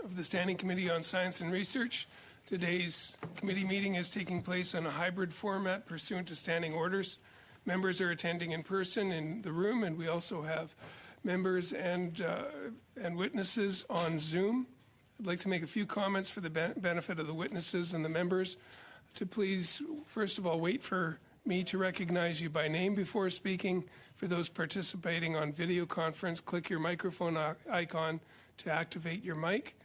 Of the Standing Committee on Science and Research. Today's committee meeting is taking place on a hybrid format pursuant to standing orders. Members are attending in person in the room, and we also have members and witnesses on Zoom. I'd like to make a few comments for the benefit of the witnesses and the members to please, first of all, wait for me to recognize you by name before speaking. For those participating on video conference, click your microphone icon to activate your mic.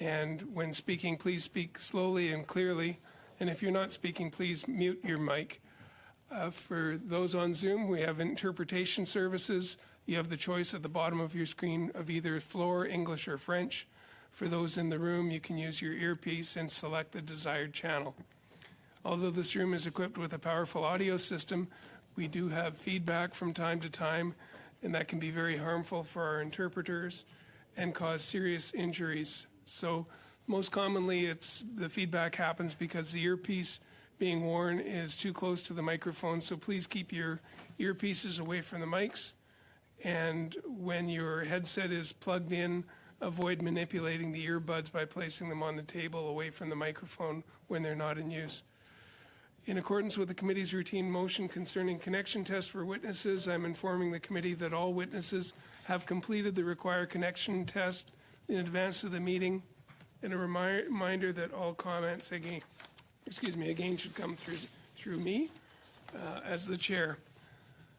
And when speaking, please speak slowly and clearly. And if you're not speaking, please mute your mic. For those on Zoom, we have interpretation services. You have the choice at the bottom of your screen of either floor, English, or French. For those in the room, you can use your earpiece and select the desired channel. Although this room is equipped with a powerful audio system, we do have feedback from time to time, and that can be very harmful for our interpreters and cause serious injuries. So most commonly, the feedback happens because the earpiece being worn is too close to the microphone. So please keep your earpieces away from the mics. And when your headset is plugged in, avoid manipulating the earbuds by placing them on the table away from the microphone when they're not in use. In accordance with the committee's routine motion concerning connection tests for witnesses, I'm informing the committee that all witnesses have completed the required connection test in advance of the meeting, and a reminder that all comments again should come through me as the chair.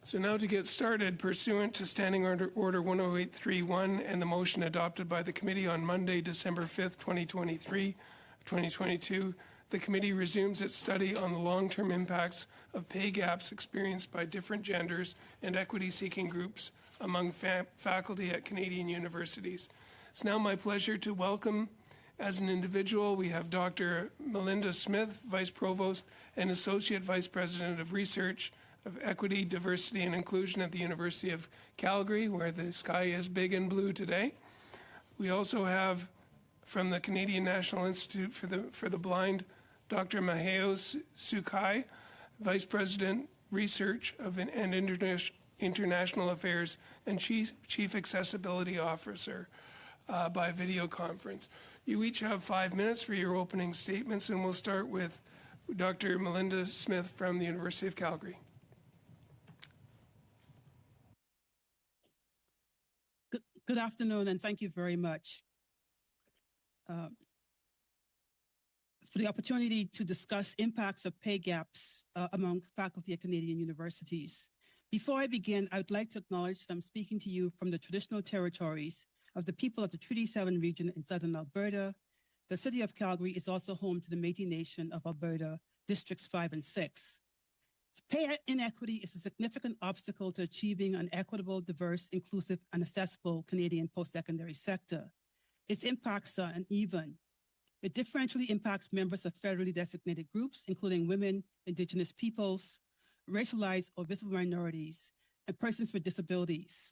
So now to get started, pursuant to Standing Order 10831 and the motion adopted by the committee on Monday, December 5th, 2022, the committee resumes its study on the long-term impacts of pay gaps experienced by different genders and equity-seeking groups among faculty at Canadian universities. It's now my pleasure to welcome, as an individual, we have Dr. Melinda Smith, Vice Provost and Associate Vice President of Research of Equity, Diversity and Inclusion at the University of Calgary, where the sky is big and blue today. We also have, from the Canadian National Institute for the Blind, Dr. Maheo Sukai, Vice President, Research and International Affairs and Chief Accessibility Officer by video conference. You each have 5 minutes for your opening statements, and we'll start with Dr. Melinda Smith from the University of Calgary. Good afternoon, and thank you very much for the opportunity to discuss impacts of pay gaps among faculty at Canadian universities. Before I begin, I would like to acknowledge that I'm speaking to you from the traditional territories of the people of the Treaty 7 region in southern Alberta. The city of Calgary is also home to the Métis Nation of Alberta, Districts 5 and 6. Pay inequity is a significant obstacle to achieving an equitable, diverse, inclusive, and accessible Canadian post-secondary sector. Its impacts are uneven. It differentially impacts members of federally designated groups, including women, Indigenous peoples, racialized or visible minorities, and persons with disabilities.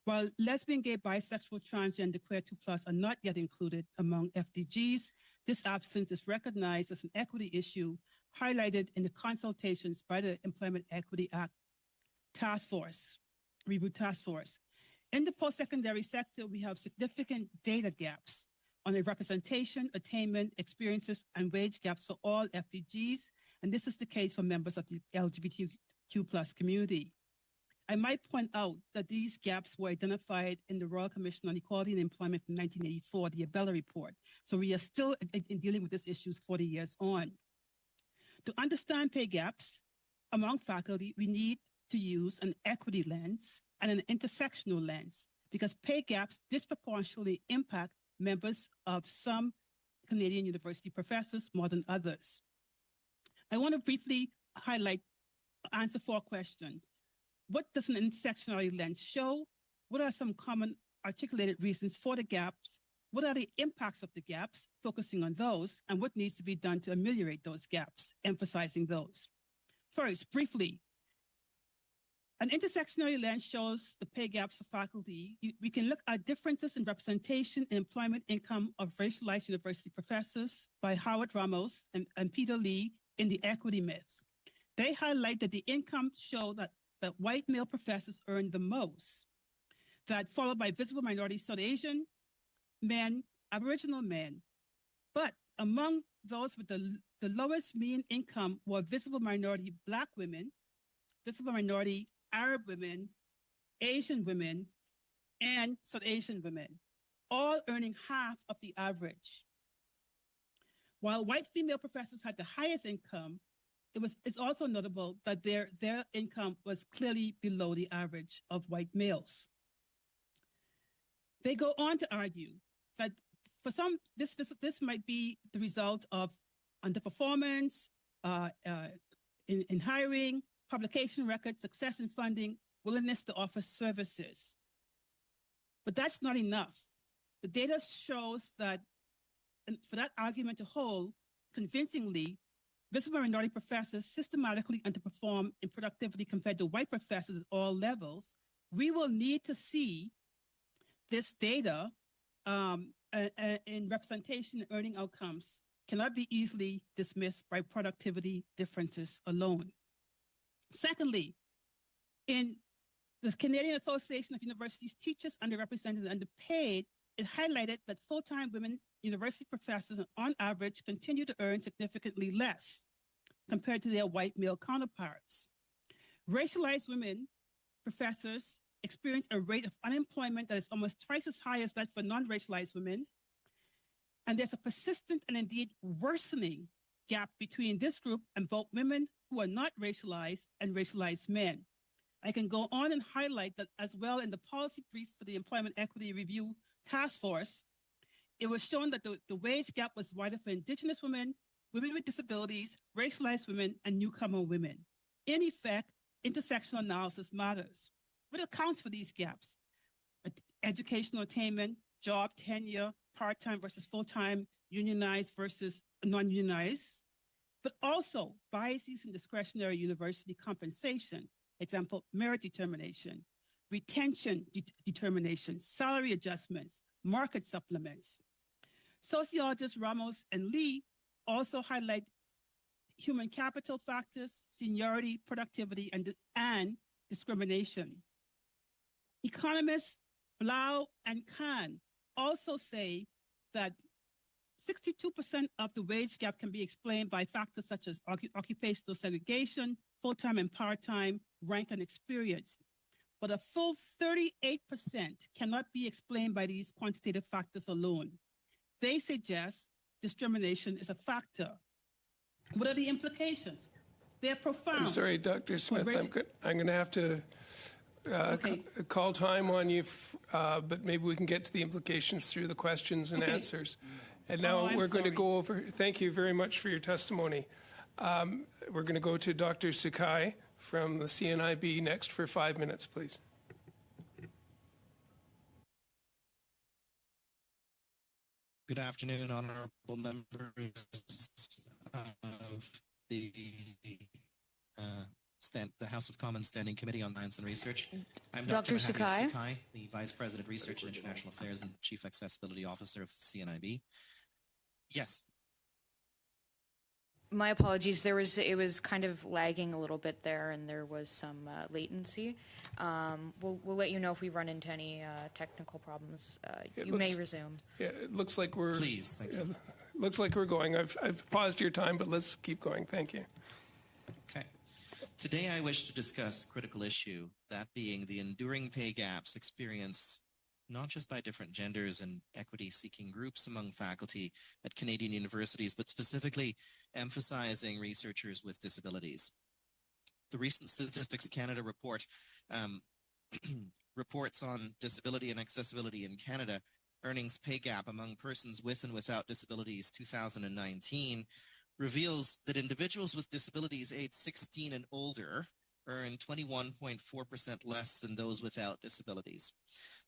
While lesbian, gay, bisexual, transgender, queer 2+ are not yet included among FDGs, this absence is recognized as an equity issue highlighted in the consultations by the Employment Equity Act Reboot Task Force. In the post-secondary sector, we have significant data gaps on the representation, attainment, experiences, and wage gaps for all FDGs, and this is the case for members of the LGBTQ+ community. I might point out that these gaps were identified in the Royal Commission on Equality and Employment from 1984, the Abella Report. So we are still dealing with these issues 40 years on. To understand pay gaps among faculty, we need to use an equity lens and an intersectional lens, because pay gaps disproportionately impact members of some Canadian university professors more than others. I want to briefly answer 4 questions. What does an intersectionality lens show? What are some common articulated reasons for the gaps, what are the impacts of the gaps, focusing on those, and what needs to be done to ameliorate those gaps, emphasizing those. First, briefly, an intersectionality lens shows the pay gaps for faculty. We can look at differences in representation and employment income of racialized university professors by Howard Ramos and Peter Lee in the Equity Myth. They highlight that the income show that white male professors earn the most, that followed by visible minority South Asian men, Aboriginal men. But among those with the lowest mean income were visible minority Black women, visible minority Arab women, Asian women, and South Asian women, all earning half of the average. While white female professors had the highest income, it's also notable that their income was clearly below the average of white males. They go on to argue that for some, this might be the result of underperformance in hiring, publication records, success in funding, willingness to offer services. But that's not enough. The data shows that, and for that argument to hold convincingly, visible minority professors systematically underperform in productivity compared to white professors at all levels. We will need to see this data in representation and earning outcomes cannot be easily dismissed by productivity differences alone. Secondly, in the Canadian Association of Universities Teachers Underrepresented and Underpaid, it highlighted that full-time women university professors on average continue to earn significantly less compared to their white male counterparts. Racialized women professors experience a rate of unemployment that is almost twice as high as that for non-racialized women. And there's a persistent and indeed worsening gap between this group and both women who are not racialized and racialized men. I can go on and highlight that as well in the policy brief for the Employment Equity Review Task Force, it was shown that the wage gap was wider for Indigenous women, women with disabilities, racialized women, and newcomer women. In effect, intersectional analysis matters. What accounts for these gaps? Educational attainment, job tenure, part-time versus full-time, unionized versus non-unionized, but also biases in discretionary university compensation, example, merit determination, retention determination, salary adjustments, market supplements. Sociologists Ramos and Lee also highlight human capital factors, seniority, productivity, and discrimination. Economists Blau and Kahn also say that 62% of the wage gap can be explained by factors such as occupational segregation, full-time and part-time, rank and experience. But a full 38% cannot be explained by these quantitative factors alone. They suggest discrimination is a factor. What are the implications? They're profound. I'm sorry, Dr. Smith, I'm going to have to call time on you, but maybe we can get to the implications through the questions and answers. And now we're going to go over, thank you very much for your testimony. We're going to go to Dr. Sakai from the CNIB next for 5 minutes, please. Good afternoon, honorable members of the House of Commons Standing Committee on Science and Research. I'm Dr. Sakai, the Vice President, Research and International Affairs and Chief Accessibility Officer of the CNIB. Yes. My apologies. It was kind of lagging a little bit there, and there was some latency. We'll let you know if we run into any technical problems. You may resume. Yeah, it looks like we're. Please, thank you. Looks like we're going. I've paused your time, but let's keep going. Thank you. Okay. Today, I wish to discuss a critical issue, that being the enduring pay gaps experienced not just by different genders and equity-seeking groups among faculty at Canadian universities, but specifically emphasizing researchers with disabilities. The recent Statistics Canada report reports on disability and accessibility in Canada, earnings pay gap among persons with and without disabilities 2019, reveals that individuals with disabilities aged 16 and older earn 21.4% less than those without disabilities.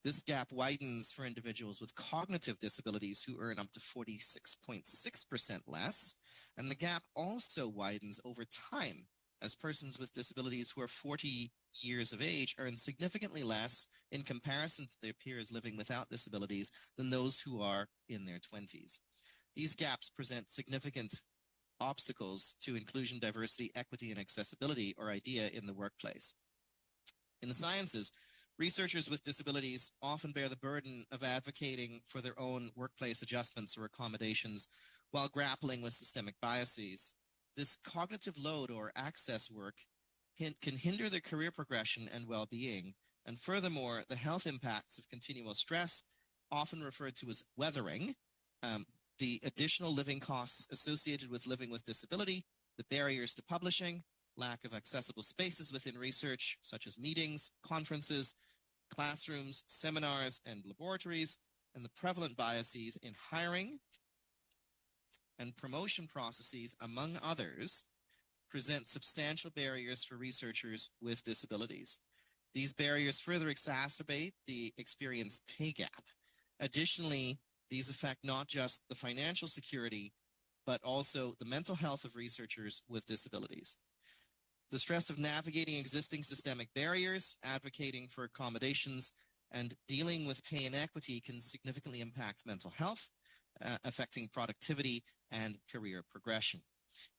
This gap widens for individuals with cognitive disabilities who earn up to 46.6% less, and the gap also widens over time as persons with disabilities who are 40 years of age earn significantly less in comparison to their peers living without disabilities than those who are in their 20s. These gaps present significant obstacles to inclusion, diversity, equity, and accessibility, or IDEA, in the workplace. In the sciences, researchers with disabilities often bear the burden of advocating for their own workplace adjustments or accommodations while grappling with systemic biases. This cognitive load or access work can hinder their career progression and well-being, and furthermore, the health impacts of continual stress, often referred to as weathering, the additional living costs associated with living with disability, the barriers to publishing, lack of accessible spaces within research, such as meetings, conferences, classrooms, seminars, and laboratories, and the prevalent biases in hiring and promotion processes, among others, present substantial barriers for researchers with disabilities. These barriers further exacerbate the experienced pay gap. Additionally, these affect not just the financial security, but also the mental health of researchers with disabilities. The stress of navigating existing systemic barriers, advocating for accommodations, and dealing with pay inequity can significantly impact mental health, affecting productivity and career progression.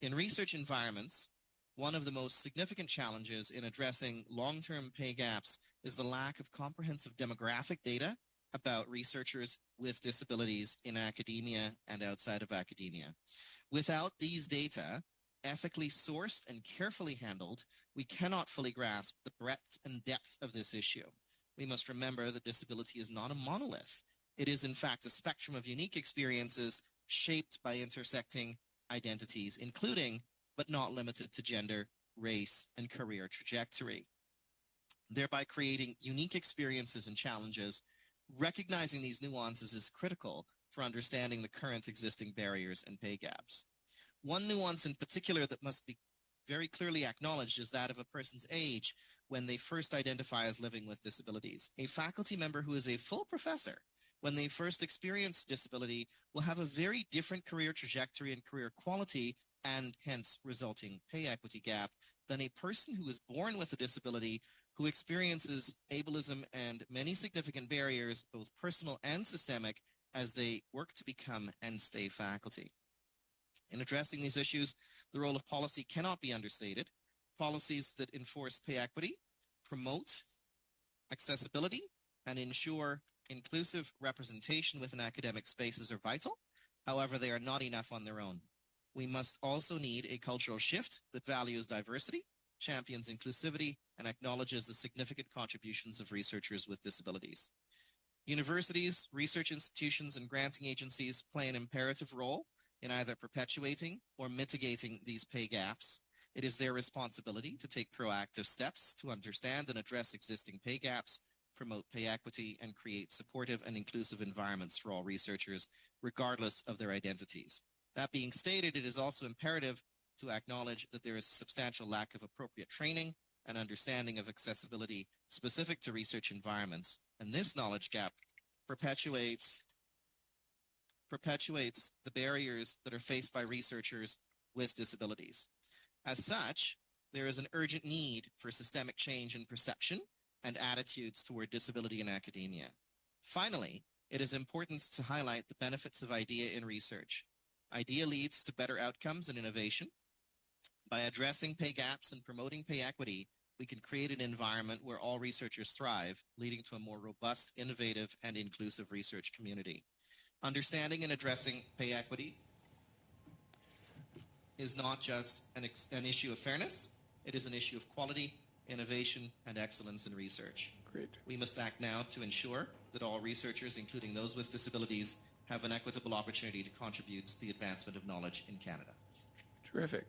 In research environments, one of the most significant challenges in addressing long-term pay gaps is the lack of comprehensive demographic data about researchers with disabilities in academia and outside of academia. Without these data, ethically sourced and carefully handled, we cannot fully grasp the breadth and depth of this issue. We must remember that disability is not a monolith. It is, in fact, a spectrum of unique experiences shaped by intersecting identities, including, but not limited to, gender, race, and career trajectory, thereby creating unique experiences and challenges. Recognizing these nuances is critical for understanding the current existing barriers and pay gaps. One nuance in particular that must be very clearly acknowledged is that of a person's age when they first identify as living with disabilities. A faculty member who is a full professor when they first experience disability will have a very different career trajectory and career quality, and hence resulting pay equity gap, than a person who is born with a disability who experiences ableism and many significant barriers, both personal and systemic, as they work to become and stay faculty. In addressing these issues, the role of policy cannot be understated. Policies that enforce pay equity, promote accessibility, and ensure inclusive representation within academic spaces are vital. However, they are not enough on their own. We must also need a cultural shift that values diversity, champions inclusivity, and acknowledges the significant contributions of researchers with disabilities. Universities, research institutions, and granting agencies play an imperative role in either perpetuating or mitigating these pay gaps. It is their responsibility to take proactive steps to understand and address existing pay gaps, promote pay equity, and create supportive and inclusive environments for all researchers, regardless of their identities. That being stated, it is also imperative to acknowledge that there is a substantial lack of appropriate training and understanding of accessibility specific to research environments, and this knowledge gap perpetuates the barriers that are faced by researchers with disabilities. As such, there is an urgent need for systemic change in perception and attitudes toward disability in academia. Finally, it is important to highlight the benefits of IDEA in research. IDEA leads to better outcomes and innovation. By addressing pay gaps and promoting pay equity, we can create an environment where all researchers thrive, leading to a more robust, innovative, and inclusive research community. Understanding and addressing pay equity is not just an issue of fairness, it is an issue of quality, innovation, and excellence in research. Great. We must act now to ensure that all researchers, including those with disabilities, have an equitable opportunity to contribute to the advancement of knowledge in Canada. Terrific.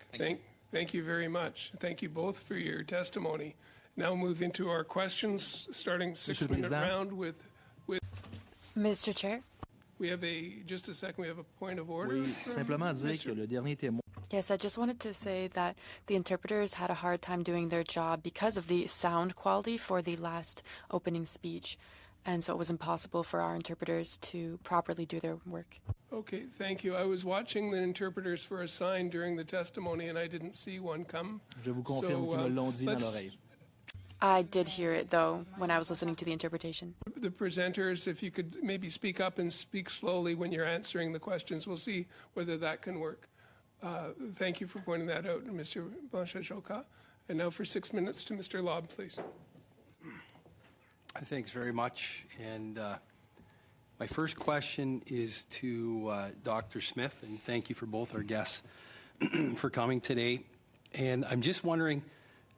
Thank you very much. Thank you both for your testimony. Now move into our questions, starting 6-minute round with. Mr. Chair. We have just a second, we have a point of order. Oui, simplement dire que le dernier témoin. Yes, I just wanted to say that the interpreters had a hard time doing their job because of the sound quality for the last opening speech. And so it was impossible for our interpreters to properly do their work. Okay, thank you. I was watching the interpreters for a sign during the testimony, and I didn't see one come. Je vous confirme qu'ils me l'ont dit dans l'oreille. I did hear it, though, when I was listening to the interpretation. The presenters, if you could maybe speak up and speak slowly when you're answering the questions, we'll see whether that can work. Thank you for pointing that out, Mr. Blanchet-Joca. And now for 6 minutes to Mr. Lobb, please. Thanks very much. And my first question is to Dr. Smith, and thank you for both our guests for coming today. And I'm just wondering,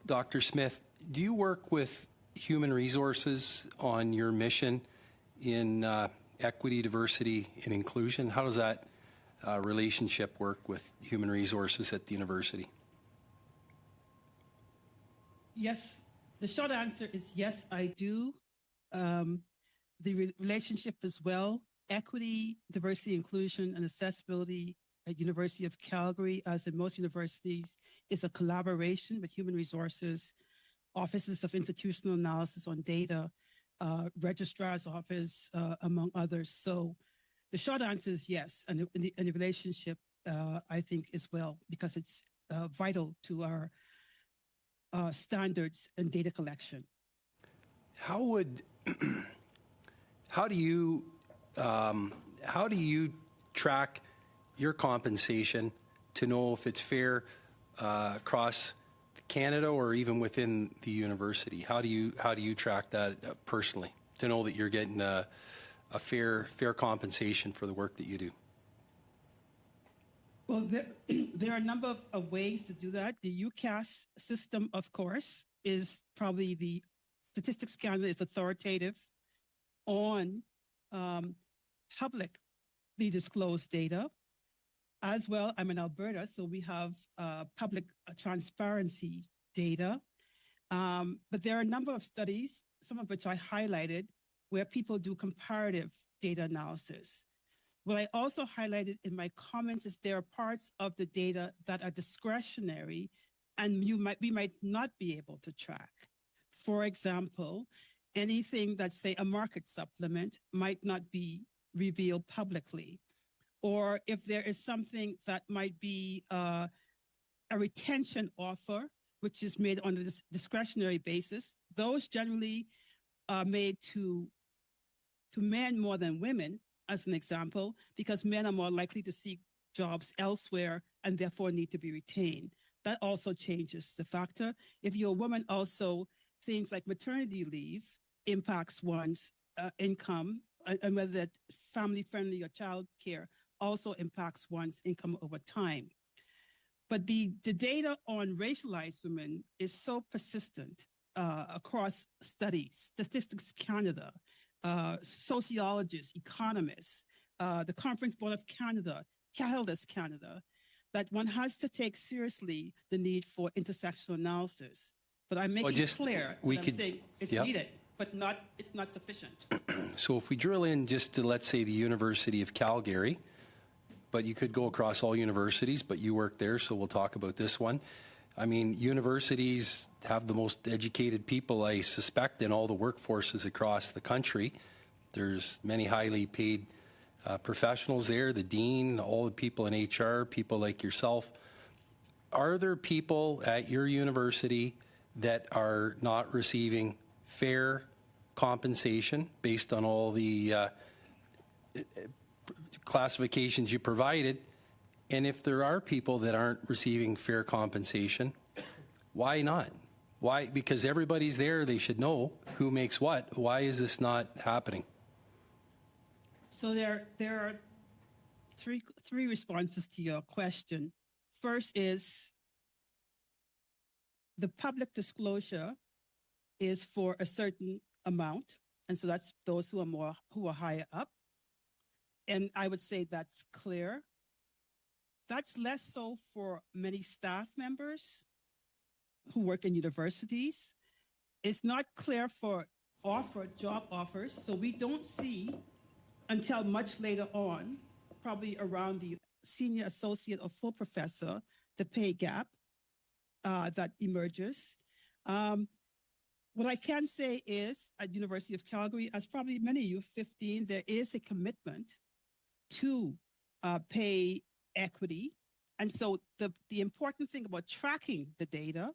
Dr. Smith, do you work with human resources on your mission in equity, diversity, and inclusion? How does that relationship work with human resources at the university? Yes, the short answer is yes, I do. The relationship as well, equity, diversity, inclusion, and accessibility at University of Calgary, as in most universities, is a collaboration with human resources, offices of institutional analysis on data, registrar's office, among others. So the short answer is yes, and the relationship, I think, as well, because it's vital to our standards and data collection. How do you track your compensation to know if it's fair across Canada or even within the university? How do you track that personally to know that you're getting a fair compensation for the work that you do? Well, there are a number of ways to do that. The UCAS system, of course, is probably the Statistics Canada is authoritative on publicly disclosed data. As well, I'm in Alberta, so we have public transparency data. But there are a number of studies, some of which I highlighted, where people do comparative data analysis. What I also highlighted in my comments is there are parts of the data that are discretionary and we might not be able to track. For example, anything that, say, a market supplement might not be revealed publicly. Or if there is something that might be a retention offer, which is made on a discretionary basis, those generally are made to men more than women, as an example, because men are more likely to seek jobs elsewhere and therefore need to be retained. That also changes the factor. If you're a woman, also things like maternity leave impacts one's income, and whether that's family-friendly or child care also impacts one's income over time. But the data on racialized women is so persistent across studies, Statistics Canada, sociologists, economists, the Conference Board of Canada, CALDAS Canada, that one has to take seriously the need for intersectional analysis. But I'm making it clear that I'm saying it's needed, but it's not sufficient. So if we drill in just to, let's say, the University of Calgary, but you could go across all universities, but you work there, so we'll talk about this one. I mean, universities have the most educated people, I suspect, in all the workforces across the country. There's many highly paid professionals there, the dean, all the people in HR, people like yourself. Are there people at your university that are not receiving fair compensation based on all the classifications you provided? And if there are people that aren't receiving fair compensation, why not? Why? Because everybody's there, they should know who makes what. Why is this not happening? So there are three responses to your question. First is the public disclosure is for a certain amount, and so that's those who are higher up. And I would say that's clear. That's less so for many staff members who work in universities. It's not clear for job offers, so we don't see until much later on, probably around the senior associate or full professor the pay gap that emerges. What I can say is at University of Calgary, as probably many of you, 15, there is a commitment to pay equity. And so the important thing about tracking the data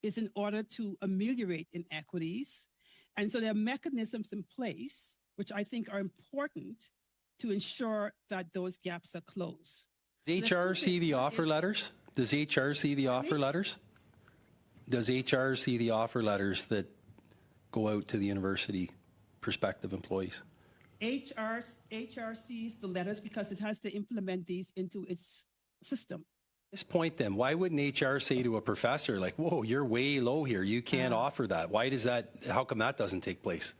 is in order to ameliorate inequities. And so there are mechanisms in place, which I think are important to ensure that those gaps are closed. Does HR see the offer letters? Does HR see the offer letters? Does HR see the offer letters that go out to the university prospective employees? HR sees the letters because it has to implement these into its system. This point then, why wouldn't HR say to a professor, like, whoa, you're way low here, you can't offer that? Why does that, how come that doesn't take place?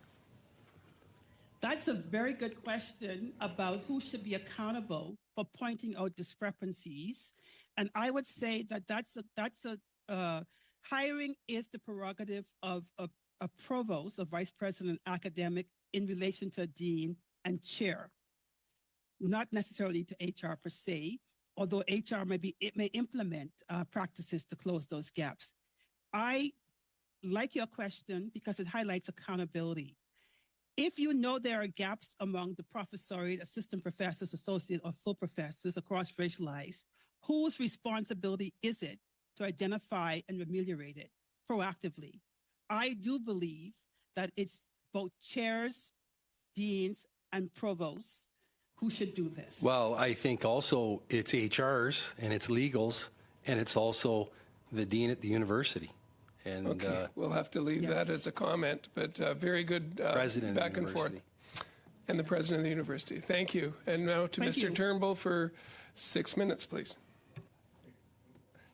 That's a very good question about who should be accountable for pointing out discrepancies. And I would say that hiring is the prerogative of a provost, a vice president academic in relation to a dean and chair, not necessarily to HR per se, although HR may implement practices to close those gaps. I like your question because it highlights accountability. If you know there are gaps among the professoriate, assistant professors, associate, or full professors across racial lines, whose responsibility is it to identify and ameliorate it proactively? I do believe that it's both chairs, deans, and provosts who should do this. Well, I think also it's HRs and it's legals and it's also the dean at the university. And okay, we'll have to leave that as a comment, but very good back and forth. And the president of the university. Thank you. And now to Mr. Turnbull for 6 minutes, please.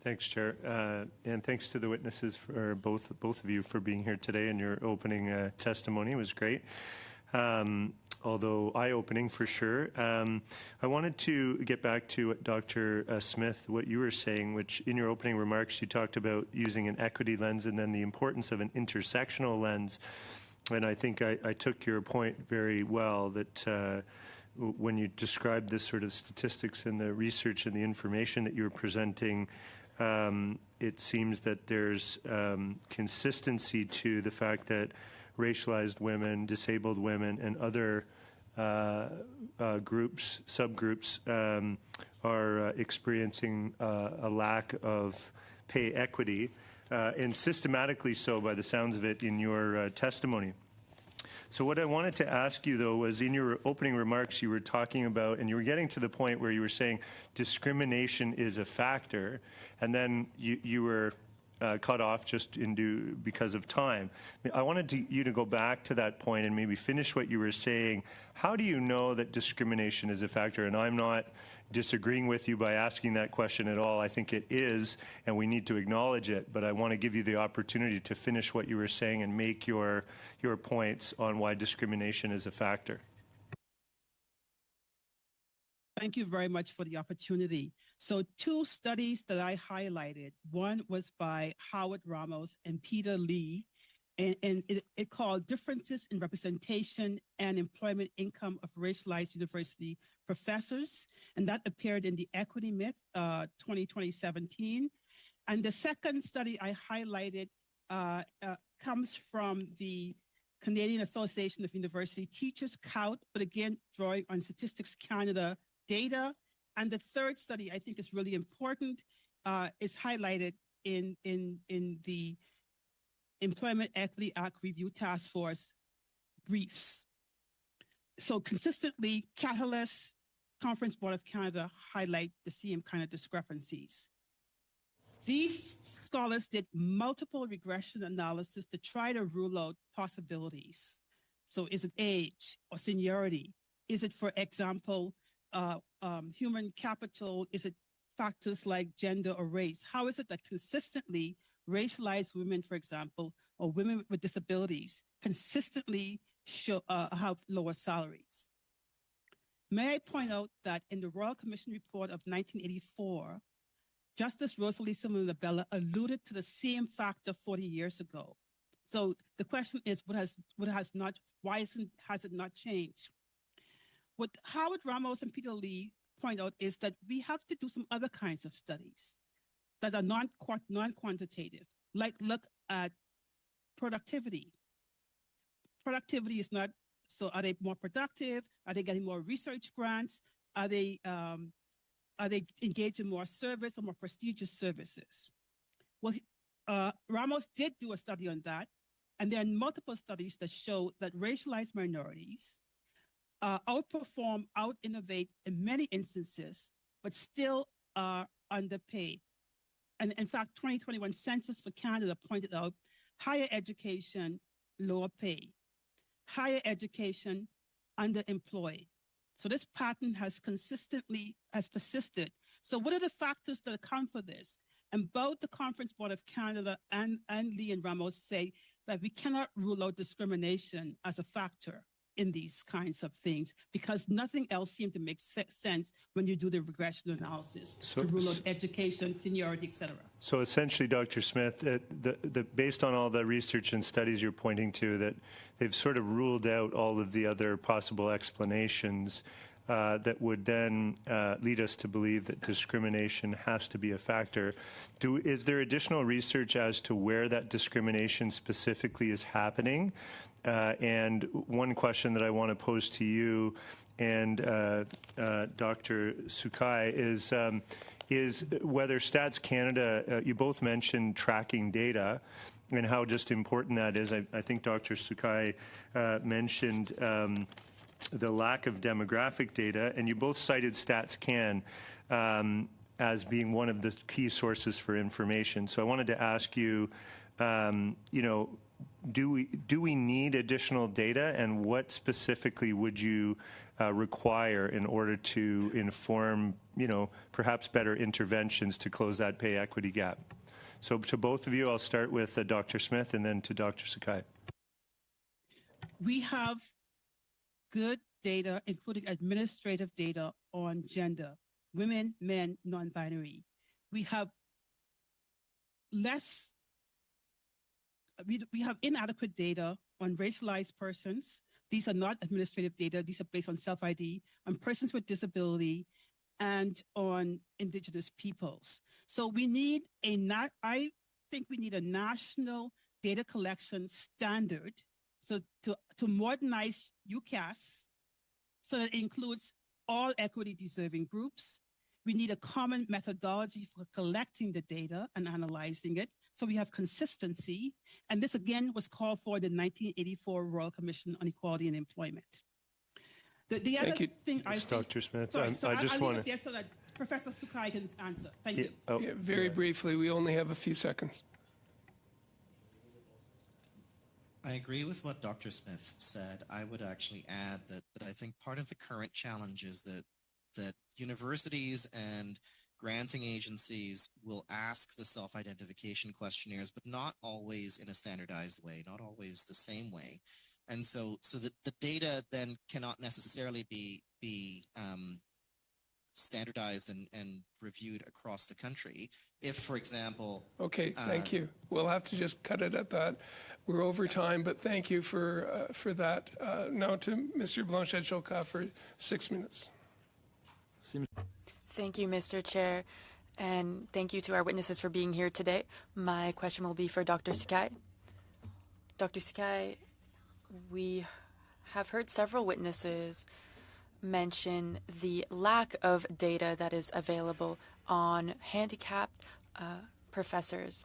Thanks, Chair. And thanks to the witnesses, for both of you, for being here today, and your opening testimony was great. Although eye-opening for sure. I wanted to get back to Dr. Smith, what you were saying, which in your opening remarks you talked about using an equity lens and then the importance of an intersectional lens. And I think I took your point very well, that when you described this sort of statistics and the research and the information that you were presenting, it seems that there's consistency to the fact that racialized women, disabled women, and other subgroups are experiencing a lack of pay equity, and systematically so by the sounds of it in your testimony. So what I wanted to ask you, though, was in your opening remarks you were talking about, and you were getting to the point where you were saying discrimination is a factor, and then you were cut off just because of time. I wanted you to go back to that point and maybe finish what you were saying. How do you know that discrimination is a factor? And I'm not disagreeing with you by asking that question at all. I think it is, and we need to acknowledge it. But I want to give you the opportunity to finish what you were saying and make your points on why discrimination is a factor. Thank you very much for the opportunity. So 2 studies that I highlighted. One was by Howard Ramos and Peter Lee, and it called Differences in Representation and Employment Income of Racialized University Professors. And that appeared in the Equity Myth 2017. And the second study I highlighted comes from the Canadian Association of University Teachers, COUT, but again, drawing on Statistics Canada data. And the third study I think is really important, is highlighted in the Employment Equity Act Review Task Force briefs. So consistently, Catalyst, Conference Board of Canada highlight the same kind of discrepancies. These scholars did multiple regression analysis to try to rule out possibilities. So is it age or seniority? Is it, for example, human capital? Is it factors like gender or race? How is it that consistently racialized women, for example, or women with disabilities consistently have lower salaries? May I point out that in the Royal Commission report of 1984, Justice Rosalie Simon-Labella alluded to the same factor 40 years ago. So the question is, why has it not changed? What Howard Ramos and Peter Lee point out is that we have to do some other kinds of studies that are non-quantitative, like look at productivity. Productivity is not, so are they more productive? Are they getting more research grants? Are they engaged in more service or more prestigious services? Well, Ramos did do a study on that, and there are multiple studies that show that racialized minorities outperform, out-innovate in many instances, but still are underpaid. And in fact, 2021 Census for Canada pointed out higher education, lower pay, higher education, underemployed. So this pattern has persisted. So what are the factors that account for this? And both the Conference Board of Canada and Lee and Ramos say that we cannot rule out discrimination as a factor in these kinds of things because nothing else seems to make sense when you do the regression analysis to rule out education, seniority, et cetera. So essentially, Dr. Smith, based on all the research and studies you're pointing to, that they've sort of ruled out all of the other possible explanations that would then lead us to believe that discrimination has to be a factor. Is there additional research as to where that discrimination specifically is happening? And one question that I want to pose to you and Dr. Sukai is whether Stats Canada, you both mentioned tracking data and how just important that is. I think Dr. Sukai mentioned the lack of demographic data, and you both cited Stats Can as being one of the key sources for information. So I wanted to ask you, do we need additional data, and what specifically would you require in order to inform, perhaps better interventions to close that pay equity gap? So to both of you, I'll start with Dr. Smith and then to Dr. Sakai. We have good data, including administrative data on gender, women, men, non-binary. We have inadequate data on racialized persons. These are not administrative data. These are based on self-ID, on persons with disability, and on Indigenous peoples. So we need I think we need a national data collection standard so to modernize UCAS so that it includes all equity-deserving groups. We need a common methodology for collecting the data and analyzing it, so we have consistency. And this, again, was called for in the 1984 Royal Commission on Equality and Employment. The other thing Dr. Smith. Sorry, I just want to... there so that Professor Sukai can answer. Thank you. Oh, very briefly, we only have a few seconds. I agree with what Dr. Smith said. I would actually add that I think part of the current challenge is that universities and granting agencies will ask the self-identification questionnaires, but not always in a standardized way, not always the same way. And so the data then cannot necessarily be standardized and reviewed across the country. If, for example... Okay, thank you. We'll have to just cut it at that. We're over time, but thank you for that. Now to Mr. Blanchet-Choka for 6 minutes. Thank you, Mr. Chair, and thank you to our witnesses for being here today. My question will be for Dr. Sakai. Dr. Sakai, we have heard several witnesses mention the lack of data that is available on handicapped professors.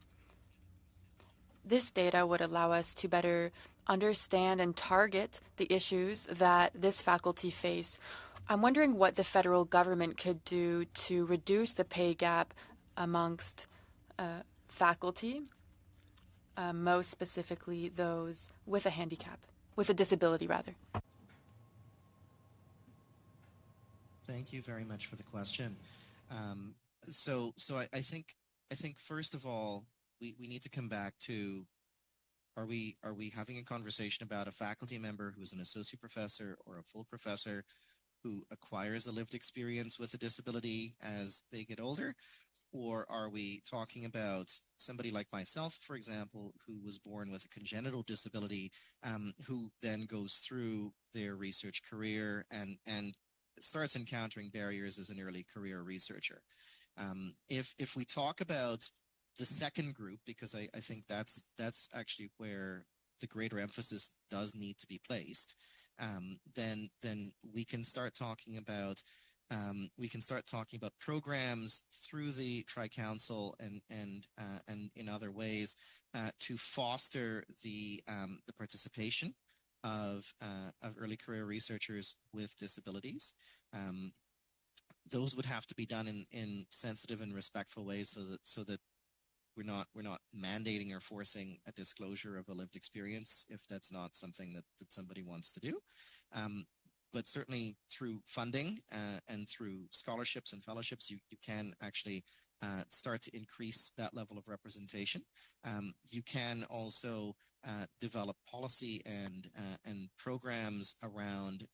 This data would allow us to better understand and target the issues that this faculty face. I'm wondering what the federal government could do to reduce the pay gap amongst faculty, most specifically those with a handicap, with a disability, rather. Thank you very much for the question. So I think first of all, we need to come back to, are we having a conversation about a faculty member who's an associate professor or a full professor who acquires a lived experience with a disability as they get older? Or are we talking about somebody like myself, for example, who was born with a congenital disability, who then goes through their research career and starts encountering barriers as an early career researcher. If we talk about the second group, because I think that's actually where the greater emphasis does need to be placed, then we can start talking about programs through the Tri-Council and in other ways to foster the participation of early career researchers with disabilities. Those would have to be done in sensitive and respectful ways, so that we're not mandating or forcing a disclosure of a lived experience if that's not something that somebody wants to do. But certainly through funding and through scholarships and fellowships, you can actually start to increase that level of representation. You can also develop policy and programs around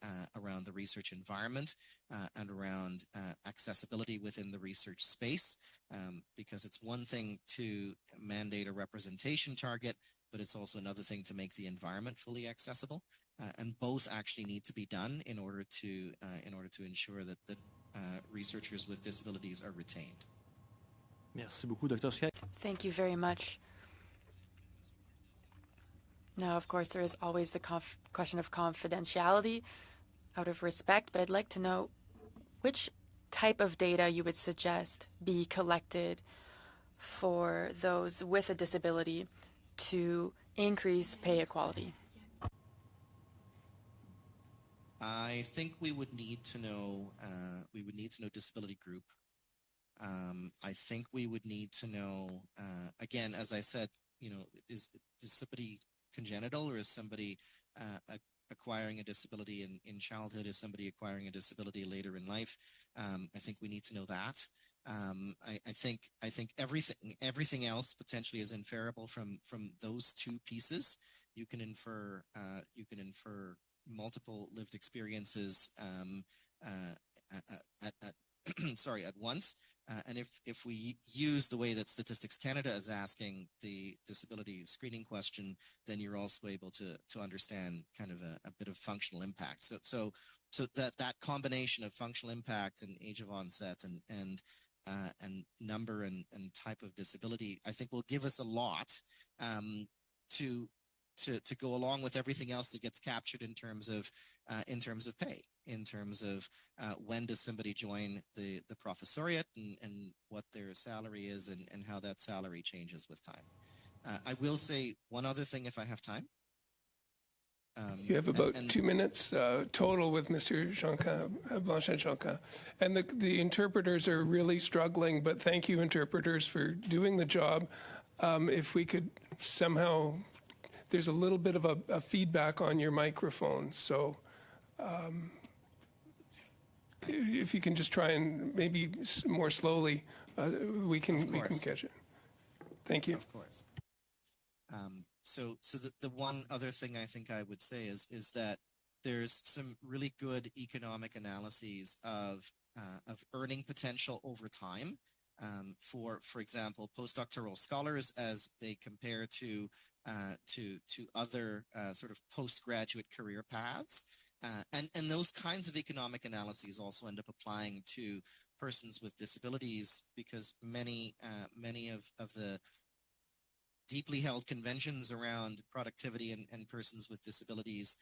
the research environment and around accessibility within the research space, because it's one thing to mandate a representation target, but it's also another thing to make the environment fully accessible. And both actually need to be done in order to ensure that researchers with disabilities are retained. Merci beaucoup, Dr. Sky. Thank you very much. Now, of course, there is always the question of confidentiality out of respect, but I'd like to know which type of data you would suggest be collected for those with a disability to increase pay equality. I think we would need to know disability group. I think we would need to know, again, as I said, is somebody congenital, or is somebody acquiring a disability in childhood? Is somebody acquiring a disability later in life? I think we need to know that. I think everything else potentially is inferable from those two pieces. You can infer multiple lived experiences at once. And if we use the way that Statistics Canada is asking the disability screening question, then you're also able to understand kind of a bit of functional impact. So that combination of functional impact and age of onset and number and type of disability, I think will give us a lot to go along with everything else that gets captured in terms of pay, in terms of when does somebody join the professoriate and what their salary is and how that salary changes with time. I will say one other thing if I have time. You have about 2 minutes total with Mr. Blanchet-Jonquin. And the interpreters are really struggling, but thank you, interpreters, for doing the job. If we could somehow, there's a little bit of a feedback on your microphone, so if you can just try and maybe more slowly, we can catch it. Thank you. Of course. So the one other thing I think I would say is that there's some really good economic analyses of earning potential over time for example, postdoctoral scholars as they compare to other sort of postgraduate career paths. And those kinds of economic analyses also end up applying to persons with disabilities, because many of the deeply held conventions around productivity and persons with disabilities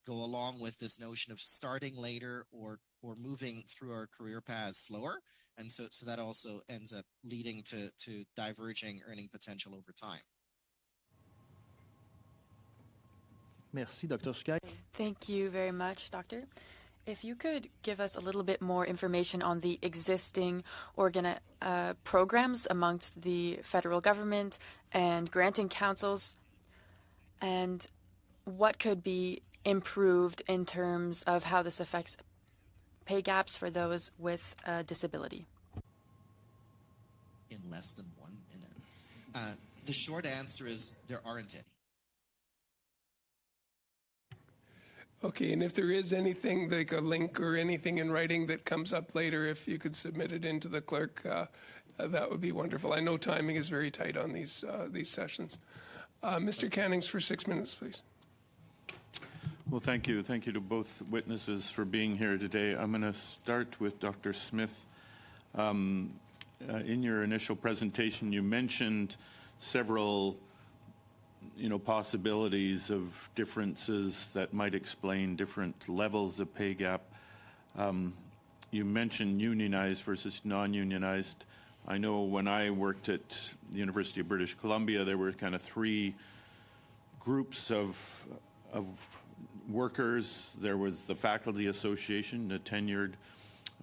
go along with this notion of starting later or moving through our career paths slower. And so that also ends up leading to diverging earning potential over time. Merci, Dr. Sky. Thank you very much, Doctor. If you could give us a little bit more information on the existing programs amongst the federal government and granting councils, and what could be improved in terms of how this affects pay gaps for those with a disability. In less than 1 minute. The short answer is there aren't any. Okay, and if there is anything like a link or anything in writing that comes up later, if you could submit it into the clerk, that would be wonderful. I know timing is very tight on these sessions. Mr. Cannings for 6 minutes, please. Well, thank you. Thank you to both witnesses for being here today. I'm going to start with Dr. Smith. In your initial presentation, you mentioned several, possibilities of differences that might explain different levels of pay gap. You mentioned unionized versus non-unionized. I know when I worked at the University of British Columbia, there were kind of three groups of workers. There was the faculty association, the tenured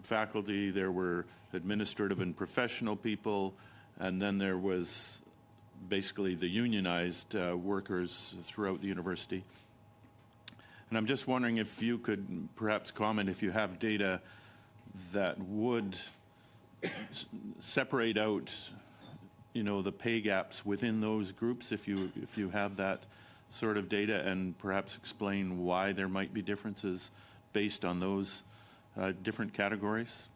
faculty. There were administrative and professional people, and then there was basically the unionized workers throughout the university. And I'm just wondering if you could perhaps comment if you have data that would separate out, the pay gaps within those groups, if you have that sort of data, and perhaps explain why there might be differences based on those different categories.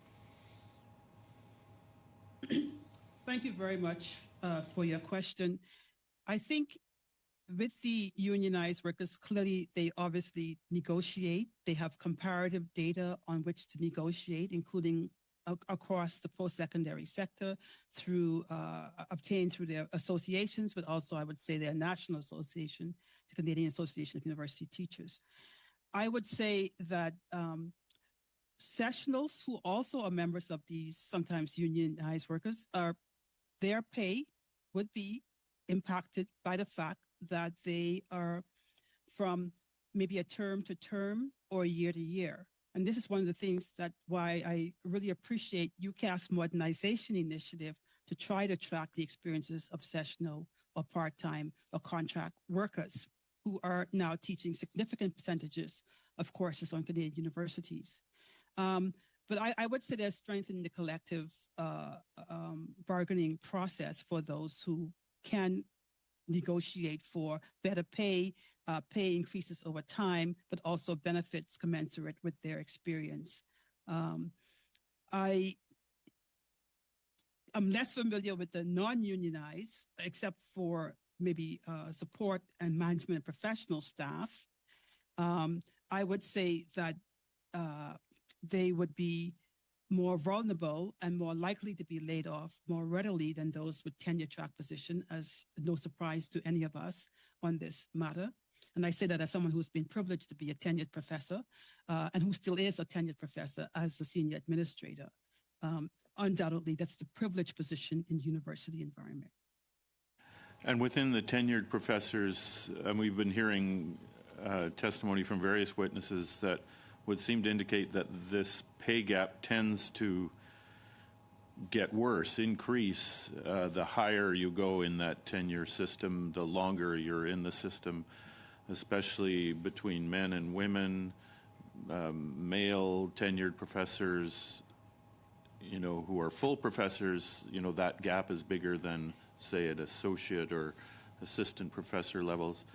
Thank you very much for your question. I think with the unionized workers, clearly they obviously negotiate. They have comparative data on which to negotiate, including across the post-secondary sector through obtained through their associations, but also I would say their national association, the Canadian Association of University Teachers. I would say that sessionals who also are members of these sometimes unionized workers, their pay would be impacted by the fact that they are from maybe a term to term or year to year. And this is one of the things that why I really appreciate UCAS modernization initiative to try to track the experiences of sessional or part-time or contract workers who are now teaching significant percentages of courses on Canadian universities. But I would say there's strength in the collective bargaining process for those who can negotiate for better pay, pay increases over time, but also benefits commensurate with their experience. I am less familiar with the non-unionized, except for maybe support and management and professional staff. I would say that they would be more vulnerable and more likely to be laid off more readily than those with tenure track position, as no surprise to any of us on this matter. And I say that as someone who's been privileged to be a tenured professor and who still is a tenured professor as the senior administrator. Undoubtedly, that's the privileged position in university environment. And within the tenured professors, and we've been hearing testimony from various witnesses that would seem to indicate that this pay gap tends to get worse, increase the higher you go in that tenure system, the longer you're in the system, especially between men and women, male tenured professors, who are full professors, that gap is bigger than, say, at associate or assistant professor levels.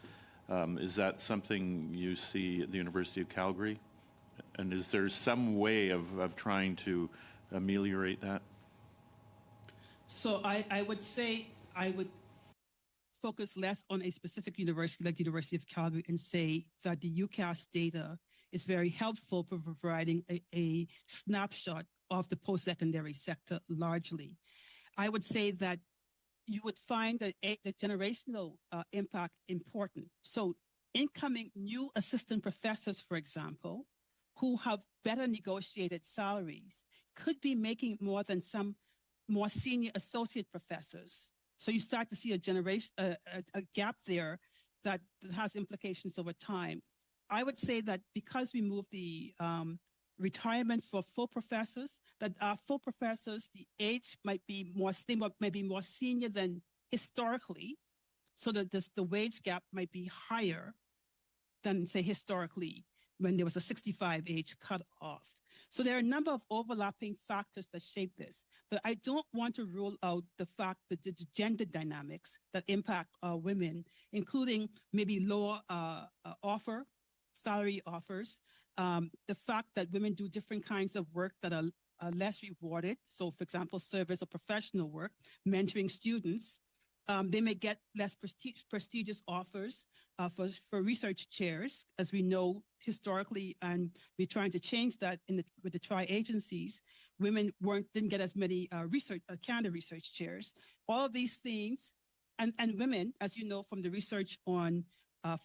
Is that something you see at the University of Calgary? And is there some way of trying to ameliorate that? So I would say I would focus less on a specific university like the University of Calgary and say that the UCAS data is very helpful for providing a snapshot of the post-secondary sector largely. I would say that you would find that the generational impact important. So incoming new assistant professors, for example, who have better negotiated salaries could be making more than some more senior associate professors. So you start to see a gap there that has implications over time. I would say that because we moved the retirement for full professors, that our full professors, the age might be more senior than historically, so that the wage gap might be higher than, say, historically when there was a 65 age cutoff. So there are a number of overlapping factors that shape this, but I don't want to rule out the fact that the gender dynamics that impact women, including maybe lower salary offers, the fact that women do different kinds of work that are less rewarded. So, for example, service or professional work, mentoring students, They may get less prestigious offers for research chairs, as we know historically, and we're trying to change that with the tri-agencies. Women didn't get as many Canada research chairs. All of these things, and women, as you know from the research on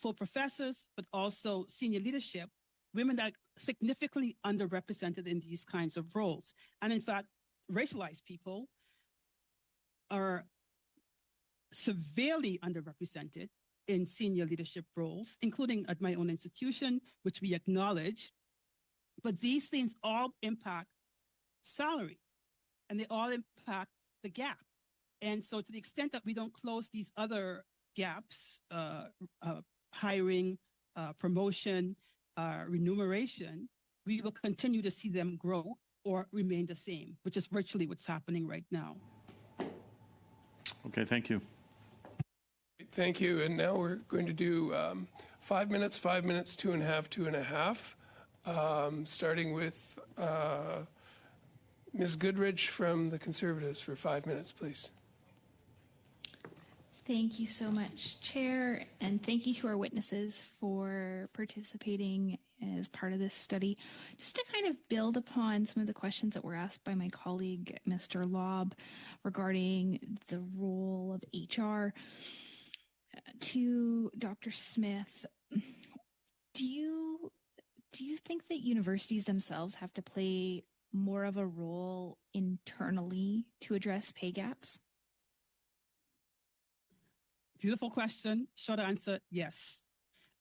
full professors, but also senior leadership, women are significantly underrepresented in these kinds of roles. And in fact, racialized people are severely underrepresented in senior leadership roles, including at my own institution, which we acknowledge. But these things all impact salary, and they all impact the gap. And so to the extent that we don't close these other gaps, hiring, promotion, remuneration, we will continue to see them grow or remain the same, which is virtually what's happening right now. Okay, thank you. Thank you. And now we're going to do 5 minutes, 2.5 minutes, 2.5, starting with Ms. Goodrich from the Conservatives for 5 minutes, please. Thank you so much, Chair, and thank you to our witnesses for participating as part of this study. Just to kind of build upon some of the questions that were asked by my colleague, Mr. Lobb, regarding the role of HR, to Dr. Smith, do you think that universities themselves have to play more of a role internally to address pay gaps? Beautiful question. Short answer, yes.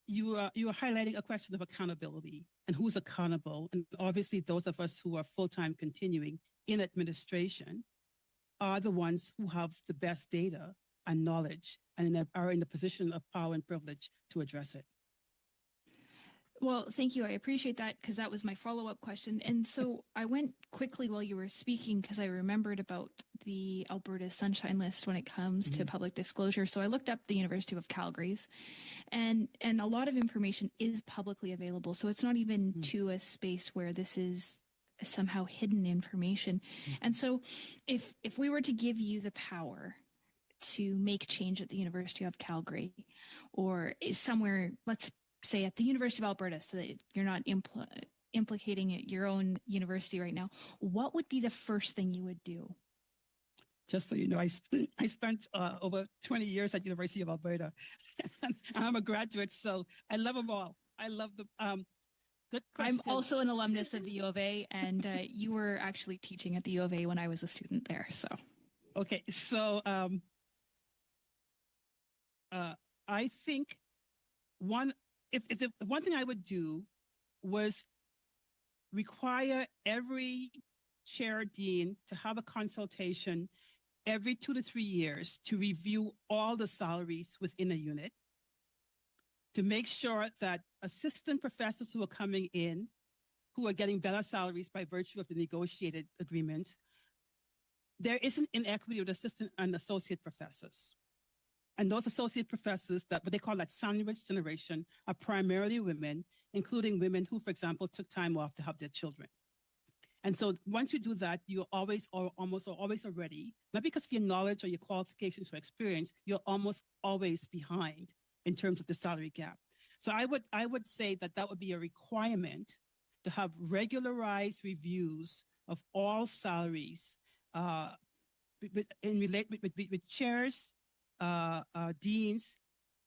You are highlighting a question of accountability and who's accountable. And obviously, those of us who are full-time continuing in administration are the ones who have the best data and knowledge and are in the position of power and privilege to address it. Well, thank you. I appreciate that, because that was my follow-up question. And so I went quickly while you were speaking because I remembered about the Alberta Sunshine List when it comes to public disclosure. So I looked up the University of Calgary's, and a lot of information is publicly available. So it's not even to a space where this is somehow hidden information. And so if we were to give you the power to make change at the University of Calgary, or somewhere, let's say at the University of Alberta, so that you're not implicating your own university right now, what would be the first thing you would do? Just so you know, I spent over 20 years at University of Alberta. I'm a graduate, so I love them all. I love the good question. I'm also an alumnus of the U of A, and you were actually teaching at the U of A when I was a student there. So, okay, so I think one thing I would do was require every chair dean to have a consultation every 2 to 3 years to review all the salaries within a unit, to make sure that assistant professors who are coming in, who are getting better salaries by virtue of the negotiated agreements, there isn't inequity with assistant and associate professors. And those associate professors, what they call that sandwich generation, are primarily women, including women who, for example, took time off to have their children. And so once you do that, you're always or almost always already, not because of your knowledge or your qualifications or experience, you're almost always behind in terms of the salary gap. So I would say that would be a requirement to have regularized reviews of all salaries with chairs, deans,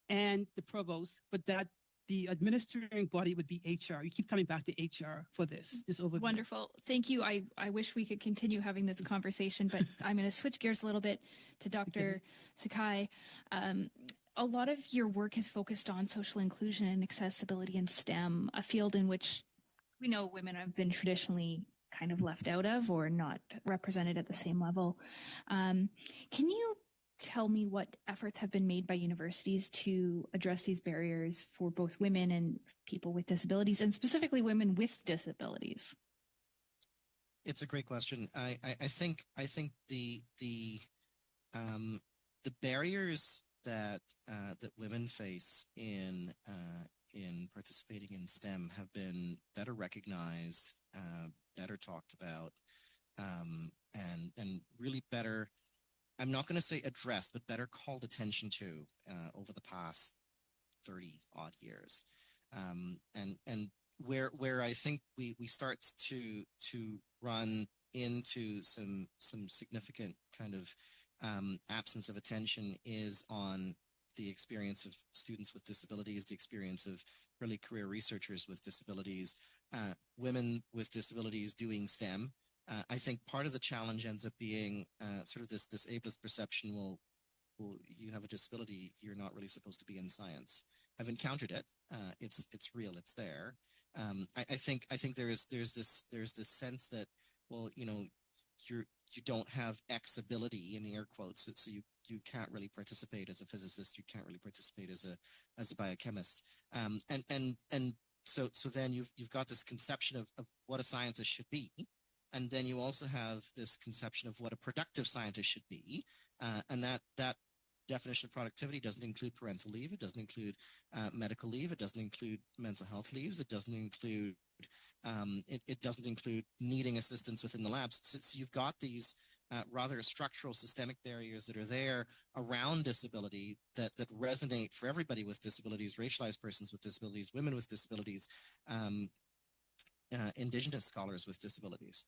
and the provost, but that the administering body would be HR. You keep coming back to HR for this overview. Wonderful. Thank you. I wish we could continue having this conversation, but I'm going to switch gears a little bit to Dr. Sakai. A lot of your work is focused on social inclusion and accessibility in STEM, a field in which we know women have been traditionally kind of left out of or not represented at the same level. Can you tell me what efforts have been made by universities to address these barriers for both women and people with disabilities, and specifically women with disabilities? It's a great question. I think the barriers that women face in participating in STEM have been better recognized, better talked about, and really better I'm not going to say addressed, but better called attention to over the past 30 odd years. And where I think we start to run into some significant kind of absence of attention is on the experience of students with disabilities, the experience of early career researchers with disabilities, women with disabilities doing STEM. I think part of the challenge ends up being sort of this ableist perception. Well, you have a disability, you're not really supposed to be in science. I've encountered it. It's real. It's there. I think there's this sense that, well, you know, you don't have X ability in air quotes, so you can't really participate as a physicist. You can't really participate as a biochemist. And so then you've got this conception of what a scientist should be. And then you also have this conception of what a productive scientist should be. And that definition of productivity doesn't include parental leave. It doesn't include medical leave. It doesn't include mental health leaves. It doesn't include it doesn't include needing assistance within the labs. So you've got these rather structural systemic barriers that are there around disability that resonate for everybody with disabilities, racialized persons with disabilities, women with disabilities, Indigenous scholars with disabilities.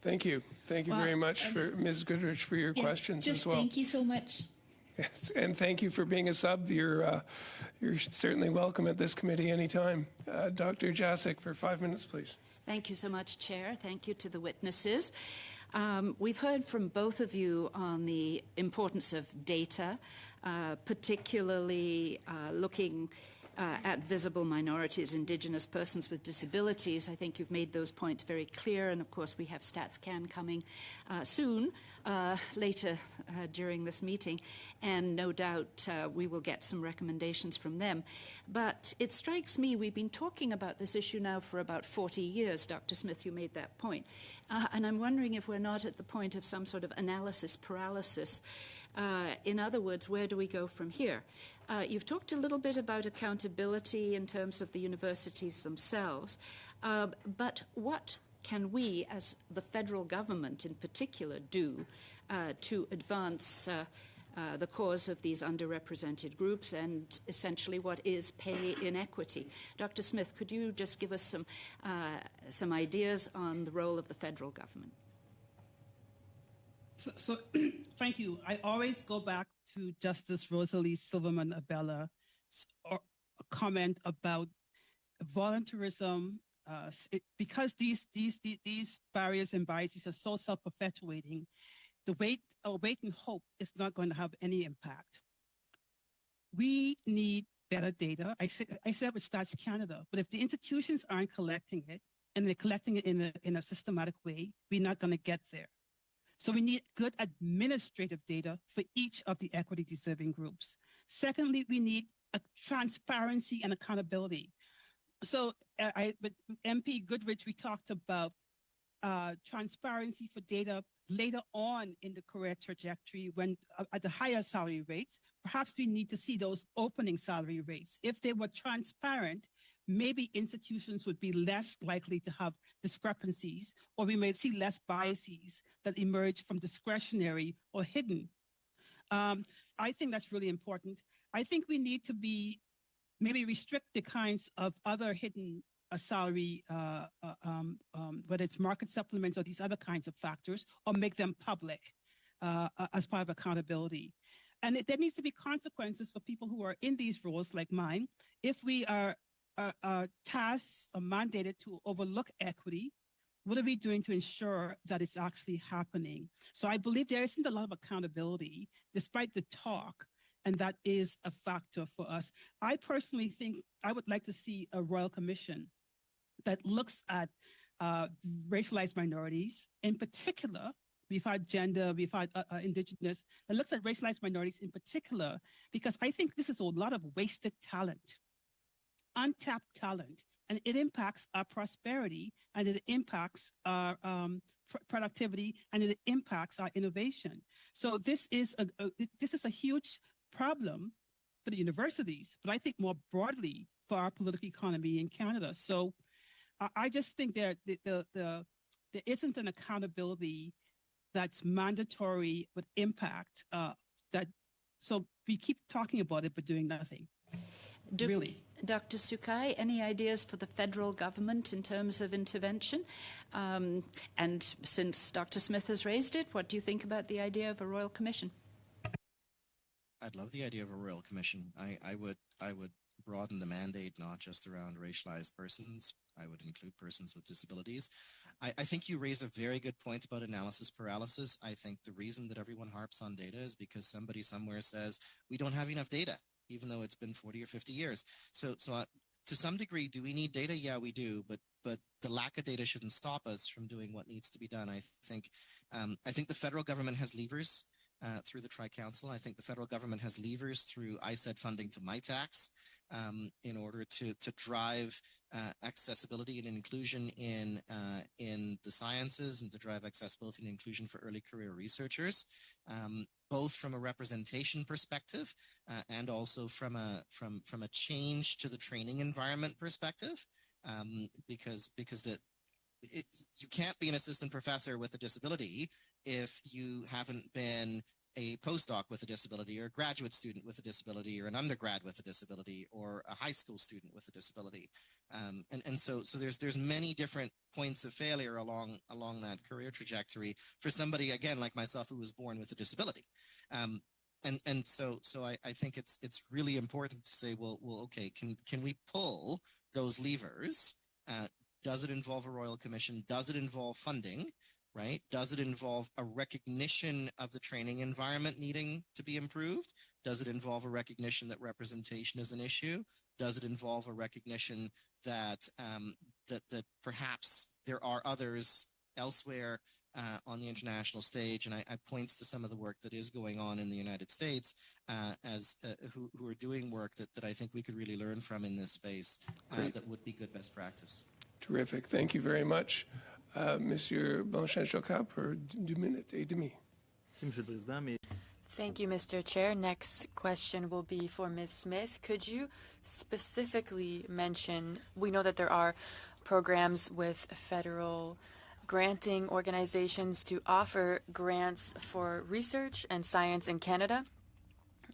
Thank you. Thank you very much, for Ms. Goodrich, for your questions as well. Thank you so much. Yes, and thank you for being a sub. You're certainly welcome at this committee anytime. Dr. Jacek, for 5 minutes, please. Thank you so much, Chair. Thank you to the witnesses. We've heard from both of you on the importance of data, particularly looking at visible minorities, Indigenous persons with disabilities. I think you've made those points very clear, and of course we have StatsCan coming soon, later during this meeting, and no doubt we will get some recommendations from them. But it strikes me we've been talking about this issue now for about 40 years. Dr. Smith, you made that point. And I'm wondering if we're not at the point of some sort of analysis paralysis. In other words, where do we go from here? You've talked a little bit about accountability in terms of the universities themselves, but what can we, as the federal government in particular, do to advance the cause of these underrepresented groups and essentially what is pay inequity? Dr. Smith, could you just give us some ideas on the role of the federal government? So thank you. I always go back to Justice Rosalie Silverman Abela's comment about voluntarism, because these barriers and biases are so self-perpetuating. The wait and hope is not going to have any impact. We need better data. I said with Stats Canada, but if the institutions aren't collecting it and they're collecting it in a systematic way, we're not going to get there. So we need good administrative data for each of the equity deserving groups. Secondly, we need a transparency and accountability. So with MP Goodrich, we talked about transparency for data later on in the career trajectory when at the higher salary rates. Perhaps we need to see those opening salary rates. If they were transparent, maybe institutions would be less likely to have discrepancies, or we may see less biases that emerge from discretionary or hidden. I think that's really important. I think we need to maybe restrict the kinds of other hidden salary, whether it's market supplements or these other kinds of factors, or make them public as part of accountability. And there needs to be consequences for people who are in these roles like mine. If we are tasked or mandated to overlook equity, what are we doing to ensure that it's actually happening? So I believe there isn't a lot of accountability despite the talk, and that is a factor for us. I personally think I would like to see a royal commission that looks at racialized minorities. In particular, we've had gender, we've had Indigenous, that looks at racialized minorities in particular, because I think this is a lot of wasted talent, untapped talent, and it impacts our prosperity, and it impacts our productivity, and it impacts our innovation. So this is a huge problem for the universities, but I think more broadly for our political economy in Canada. So I just think there isn't an accountability that's mandatory with impact. So we keep talking about it but doing nothing. Really. Dr. Sukai, any ideas for the federal government in terms of intervention? And since Dr. Smith has raised it, what do you think about the idea of a royal commission? I'd love the idea of a royal commission. I would broaden the mandate not just around racialized persons. I would include persons with disabilities. I think you raise a very good point about analysis paralysis. I think the reason that everyone harps on data is because somebody somewhere says we don't have enough data, even though it's been 40 or 50 years. So to some degree, do we need data? Yeah, we do. But the lack of data shouldn't stop us from doing what needs to be done. I think the federal government has levers through the Tri-Council. I think the federal government has levers through ISED funding to MyTax in order to drive accessibility and inclusion in the sciences and to drive accessibility and inclusion for early career researchers, both from a representation perspective and also from a change to the training environment perspective, because you can't be an assistant professor with a disability if you haven't been a postdoc with a disability or a graduate student with a disability or an undergrad with a disability or a high school student with a disability. So there's many different points of failure along that career trajectory for somebody, again, like myself, who was born with a disability. So I think it's really important to say, well, okay, can we pull those levers? Does it involve a royal commission? Does it involve funding? Right? Does it involve a recognition of the training environment needing to be improved? Does it involve a recognition that representation is an issue? Does it involve a recognition that that perhaps there are others elsewhere on the international stage? And I points to some of the work that is going on in the United States who are doing work that I think we could really learn from in this space that would be good best practice. Terrific. Thank you very much. Monsieur Blanchet-Chocat pour 2 minutes et demi. Thank you, Mr. Chair. Next question will be for Ms. Smith. Could you specifically mention, we know that there are programs with federal granting organizations to offer grants for research and science in Canada.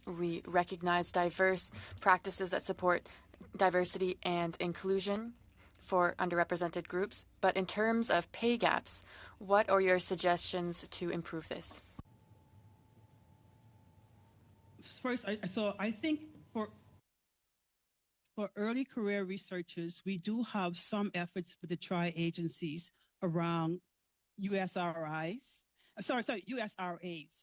We recognize diverse practices that support diversity and inclusion for underrepresented groups, but in terms of pay gaps, what are your suggestions to improve this? First, I think for early career researchers, we do have some efforts with the tri-agencies around USRAs. So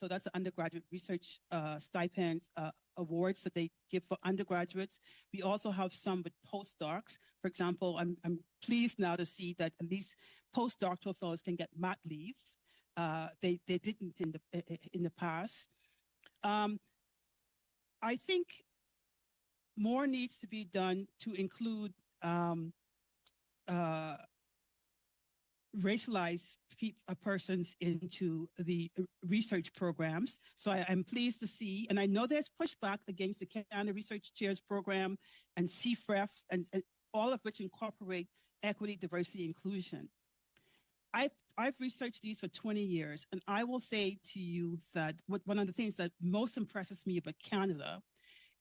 that's the undergraduate research stipends, awards that they give for undergraduates. We also have some with postdocs. For example, I'm pleased now to see that at least postdoctoral fellows can get mat leave. They didn't in the past. I think more needs to be done to include racialized persons into the research programs. So I'm pleased to see, and I know there's pushback against the Canada Research Chairs Program and CFREF, and all of which incorporate equity, diversity, inclusion. I've researched these for 20 years, and I will say to you that one of the things that most impresses me about Canada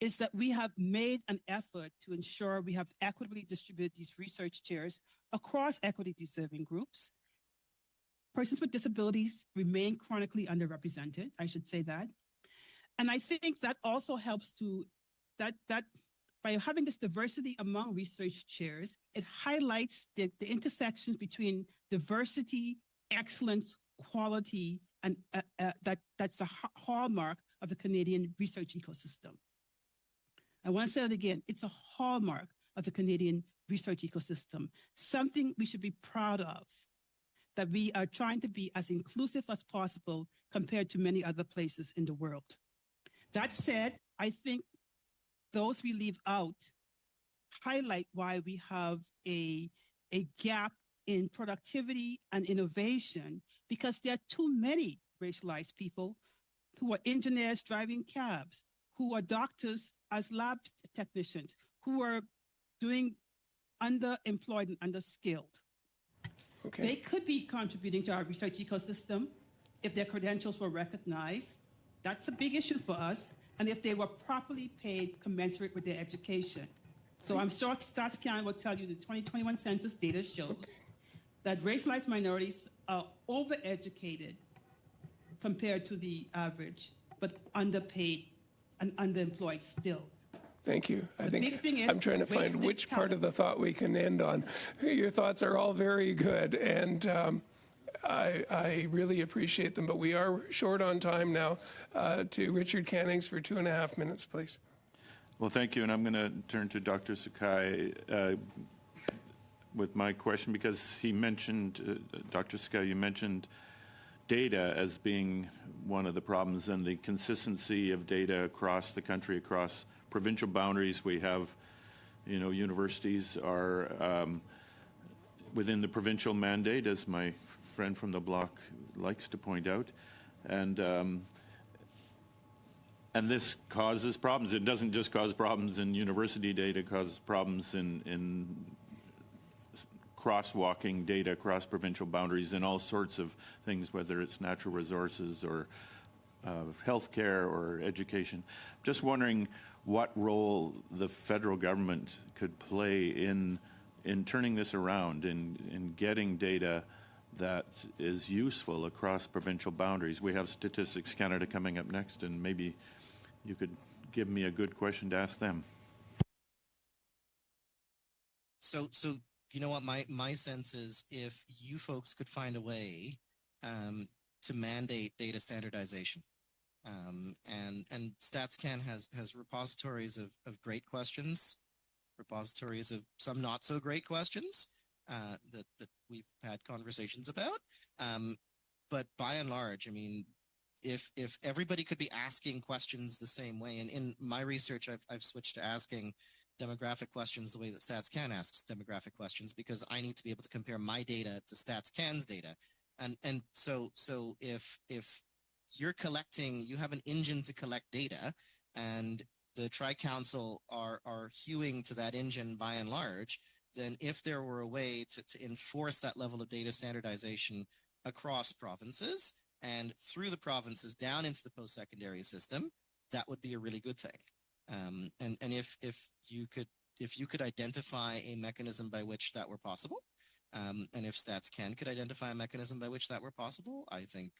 is that we have made an effort to ensure we have equitably distributed these research chairs across equity-deserving groups. Persons with disabilities remain chronically underrepresented, I should say that. And I think that also helps to, that by having this diversity among research chairs, it highlights the intersections between diversity, excellence, quality, and that's a hallmark of the Canadian research ecosystem. I want to say that again, it's a hallmark of the Canadian research ecosystem, something we should be proud of, that we are trying to be as inclusive as possible compared to many other places in the world. That said, I think those we leave out highlight why we have a gap in productivity and innovation, because there are too many racialized people who are engineers driving cabs, who are doctors as lab technicians, who are doing underemployed and underskilled. Okay. They could be contributing to our research ecosystem, if their credentials were recognized. That's a big issue for us. And if they were properly paid commensurate with their education. So I'm sure StatsCan will tell you the 2021 census data shows that racialized minorities are overeducated compared to the average, but underpaid and underemployed still. Thank you. I The big think thing is I'm trying to find wasted which part talent. of the thought we can end on. Your thoughts are all very good, and I really appreciate them, but we are short on time now. To Richard Cannings for 2.5 minutes, please. Well, thank you, and I'm going to turn to Dr. Sakai with my question, because he mentioned, Dr. Sakai, you mentioned data as being one of the problems, and the consistency of data across the country, across provincial boundaries. We have, universities are within the provincial mandate, as my friend from the bloc likes to point out, and this causes problems. It doesn't just cause problems in university data; it causes problems in crosswalking data across provincial boundaries and all sorts of things, whether it's natural resources or healthcare or education. Just wondering what role the federal government could play in turning this around, in getting data that is useful across provincial boundaries. We have Statistics Canada coming up next, and maybe you could give me a good question to ask them. So you know what? My sense is, if you folks could find a way to mandate data standardization, and StatsCan has repositories of great questions, repositories of some not so great questions that we've had conversations about. But by and large, I mean, if everybody could be asking questions the same way, and in my research, I've switched to asking demographic questions the way that StatsCan asks demographic questions, because I need to be able to compare my data to StatsCan's data. And so if you're collecting, you have an engine to collect data, and the Tri-Council are hewing to that engine by and large, then if there were a way to enforce that level of data standardization across provinces and through the provinces down into the post-secondary system, that would be a really good thing. And if you could identify a mechanism by which that were possible, and if StatsCan could identify a mechanism by which that were possible, I think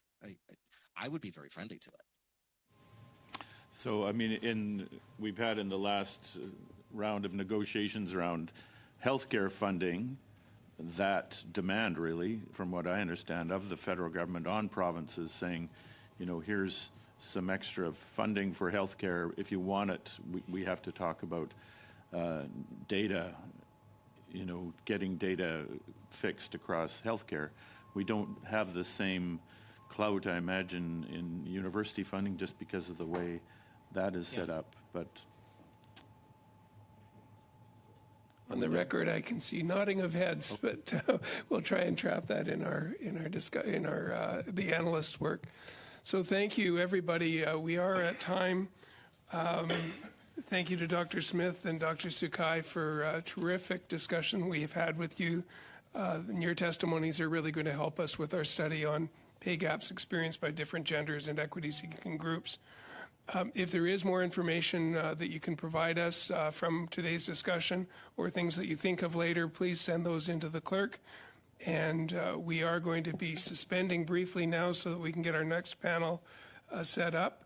I would be very friendly to it. So, I mean, we've had in the last round of negotiations around healthcare funding, that demand really, from what I understand, of the federal government on provinces saying, here's some extra funding for healthcare. If you want it, we have to talk about data, getting data fixed across healthcare. We don't have the same clout, I imagine, in university funding just because of the way that is set up. But on the record, I can see nodding of heads, but we'll try and trap that in the analyst work. So thank you, everybody. We are at time. Thank you to Dr. Smith and Dr. Sakai for a terrific discussion we've had with you. And your testimonies are really going to help us with our study on pay gaps experienced by different genders and equity-seeking groups. If there is more information that you can provide us from today's discussion or things that you think of later, please send those into the clerk. And we are going to be suspending briefly now so that we can get our next panel set up.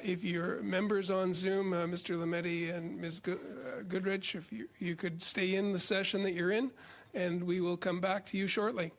If you're members on Zoom, Mr. Lametti and Ms. Goodrich, if you could stay in the session that you're in, and we will come back to you shortly.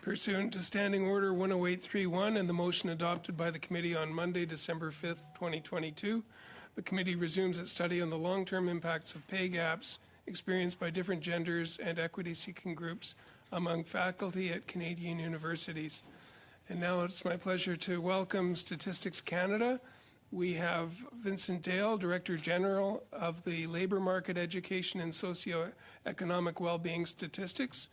Pursuant to Standing Order 10831 and the motion adopted by the committee on Monday, December 5th, 2022, the committee resumes its study on the long-term impacts of pay gaps experienced by different genders and equity-seeking groups among faculty at Canadian universities. And now it's my pleasure to welcome Statistics Canada. We have Vincent Dale, Director General of the Labour Market Education and Socioeconomic Wellbeing Statistics.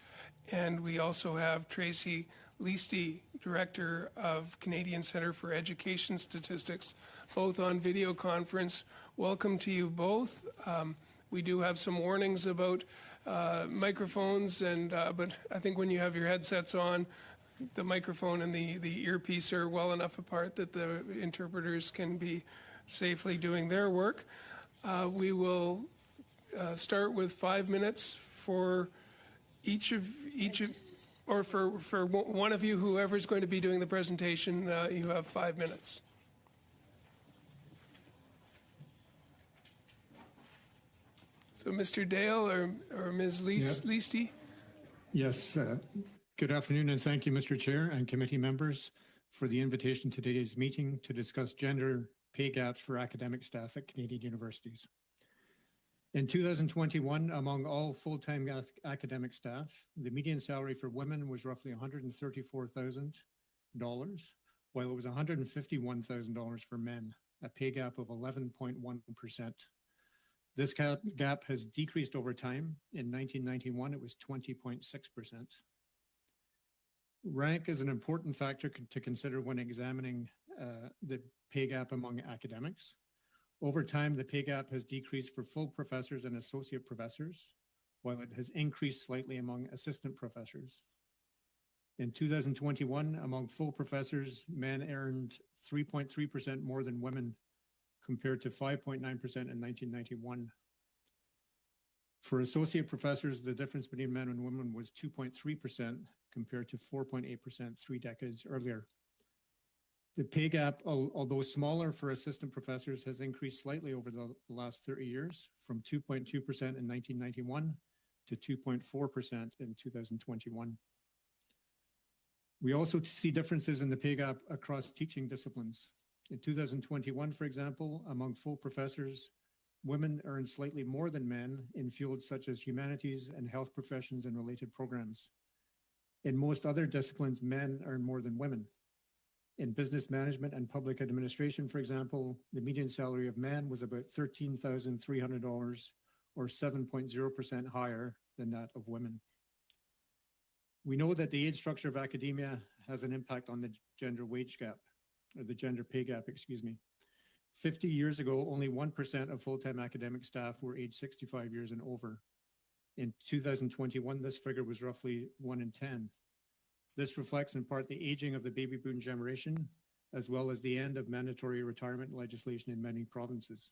And we also have Tracy Leasty, Director of Canadian Centre for Education Statistics, both on video conference. Welcome to you both. We do have some warnings about microphones, but I think when you have your headsets on, the microphone and the earpiece are well enough apart that the interpreters can be safely doing their work. We will start with 5 minutes for or for one of you, whoever's going to be doing the presentation. You have 5 minutes. So, Mr. Dale or Ms. Leasty? Yes. Good afternoon, and thank you, Mr. Chair and committee members, for the invitation to today's meeting to discuss gender pay gaps for academic staff at Canadian universities. In 2021, among all full-time academic staff, the median salary for women was roughly $134,000, while it was $151,000 for men, a pay gap of 11.1%. This gap has decreased over time. In 1991, it was 20.6%. Rank is an important factor to consider when examining the pay gap among academics. Over time, the pay gap has decreased for full professors and associate professors, while it has increased slightly among assistant professors. In 2021, among full professors, men earned 3.3% more than women, compared to 5.9% in 1991. For associate professors, the difference between men and women was 2.3%, compared to 4.8% 3 decades earlier. The pay gap, although smaller for assistant professors, has increased slightly over the last 30 years, from 2.2% in 1991 to 2.4% in 2021. We also see differences in the pay gap across teaching disciplines. In 2021, for example, among full professors, women earned slightly more than men in fields such as humanities and health professions and related programs. In most other disciplines, men earn more than women. In business management and public administration, for example, the median salary of men was about $13,300, or 7.0% higher than that of women. We know that the age structure of academia has an impact on the gender wage gap, or the gender pay gap, excuse me. 50 years ago, only 1% of full-time academic staff were age 65 years and over. In 2021, this figure was roughly 1 in 10. This reflects in part the aging of the baby boom generation, as well as the end of mandatory retirement legislation in many provinces.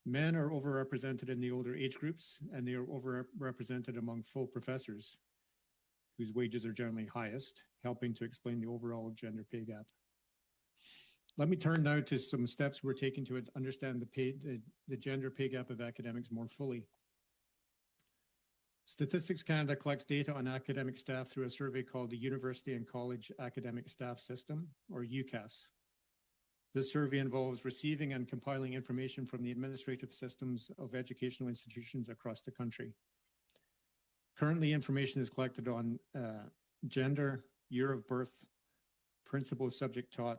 Men are overrepresented in the older age groups, and they are overrepresented among full professors, whose wages are generally highest, helping to explain the overall gender pay gap. Let me turn now to some steps we're taking to understand the gender pay gap of academics more fully. Statistics Canada collects data on academic staff through a survey called the University and College Academic Staff System, or UCAS. This survey involves receiving and compiling information from the administrative systems of educational institutions across the country. Currently, information is collected on gender, year of birth, principal subject taught,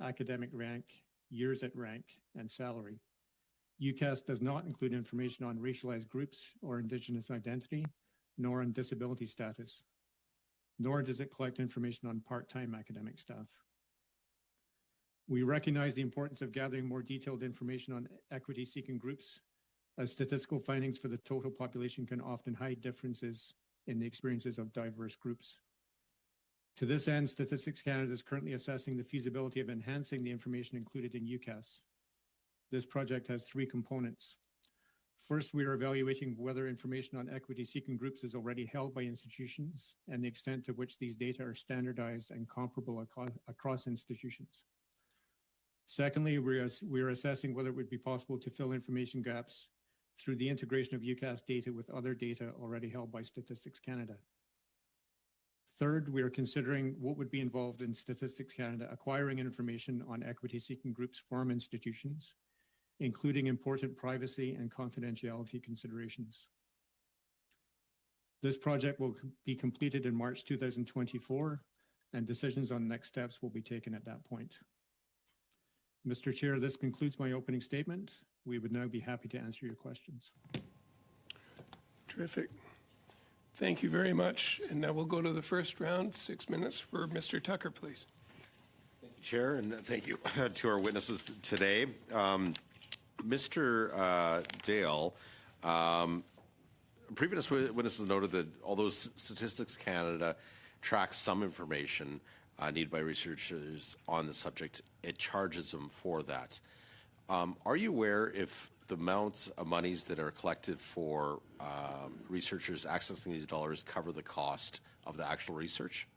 academic rank, years at rank, and salary. UCAS does not include information on racialized groups or Indigenous identity, nor on disability status, nor does it collect information on part-time academic staff. We recognize the importance of gathering more detailed information on equity-seeking groups, as statistical findings for the total population can often hide differences in the experiences of diverse groups. To this end, Statistics Canada is currently assessing the feasibility of enhancing the information included in UCAS. This project has 3 components. First, we are evaluating whether information on equity-seeking groups is already held by institutions and the extent to which these data are standardized and comparable across institutions. Secondly, we are assessing whether it would be possible to fill information gaps through the integration of UCAS data with other data already held by Statistics Canada. Third, we are considering what would be involved in Statistics Canada acquiring information on equity-seeking groups from institutions, including important privacy and confidentiality considerations. This project will be completed in March 2024, and decisions on next steps will be taken at that point. Mr. Chair, this concludes my opening statement. We would now be happy to answer your questions. Terrific. Thank you very much. And now we'll go to the first round. 6 minutes for Mr. Tucker, please. Thank you, Chair, and thank you to our witnesses today. Mr. Dale, previous witnesses noted that although Statistics Canada tracks some information needed by researchers on the subject, it charges them for that. Are you aware if the amount of monies that are collected for researchers accessing these dollars cover the cost of the actual research?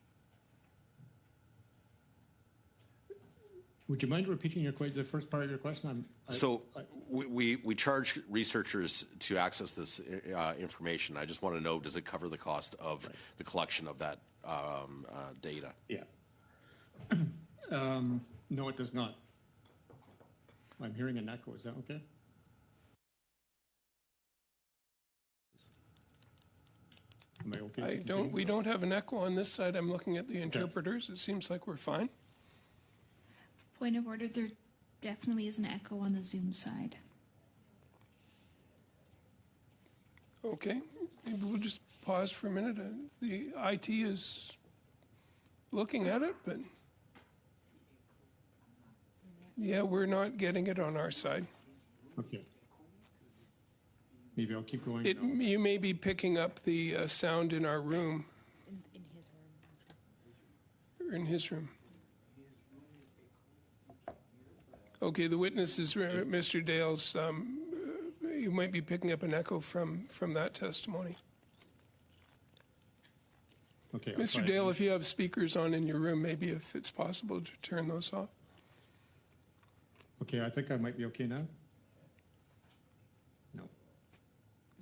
Would you mind repeating the first part of your question? We charge researchers to access this information. I just want to know, does it cover the cost of the collection of that data? Yeah. No, it does not. I'm hearing an echo. Is that okay? Am I okay? We don't have an echo on this side. I'm looking at the interpreters. It seems like we're fine. Point of order, there definitely is an echo on the Zoom side. Okay, maybe we'll just pause for a minute. The IT is looking at it, but yeah, we're not getting it on our side. Okay. Maybe I'll keep going. You may be picking up the sound in our room. In his room. Or in his room. Okay, the witness is Mr. Dale's. You might be picking up an echo from that testimony. Okay. Mr. Dale, if you have speakers on in your room, maybe if it's possible to turn those off. Okay, I think I might be okay now. No.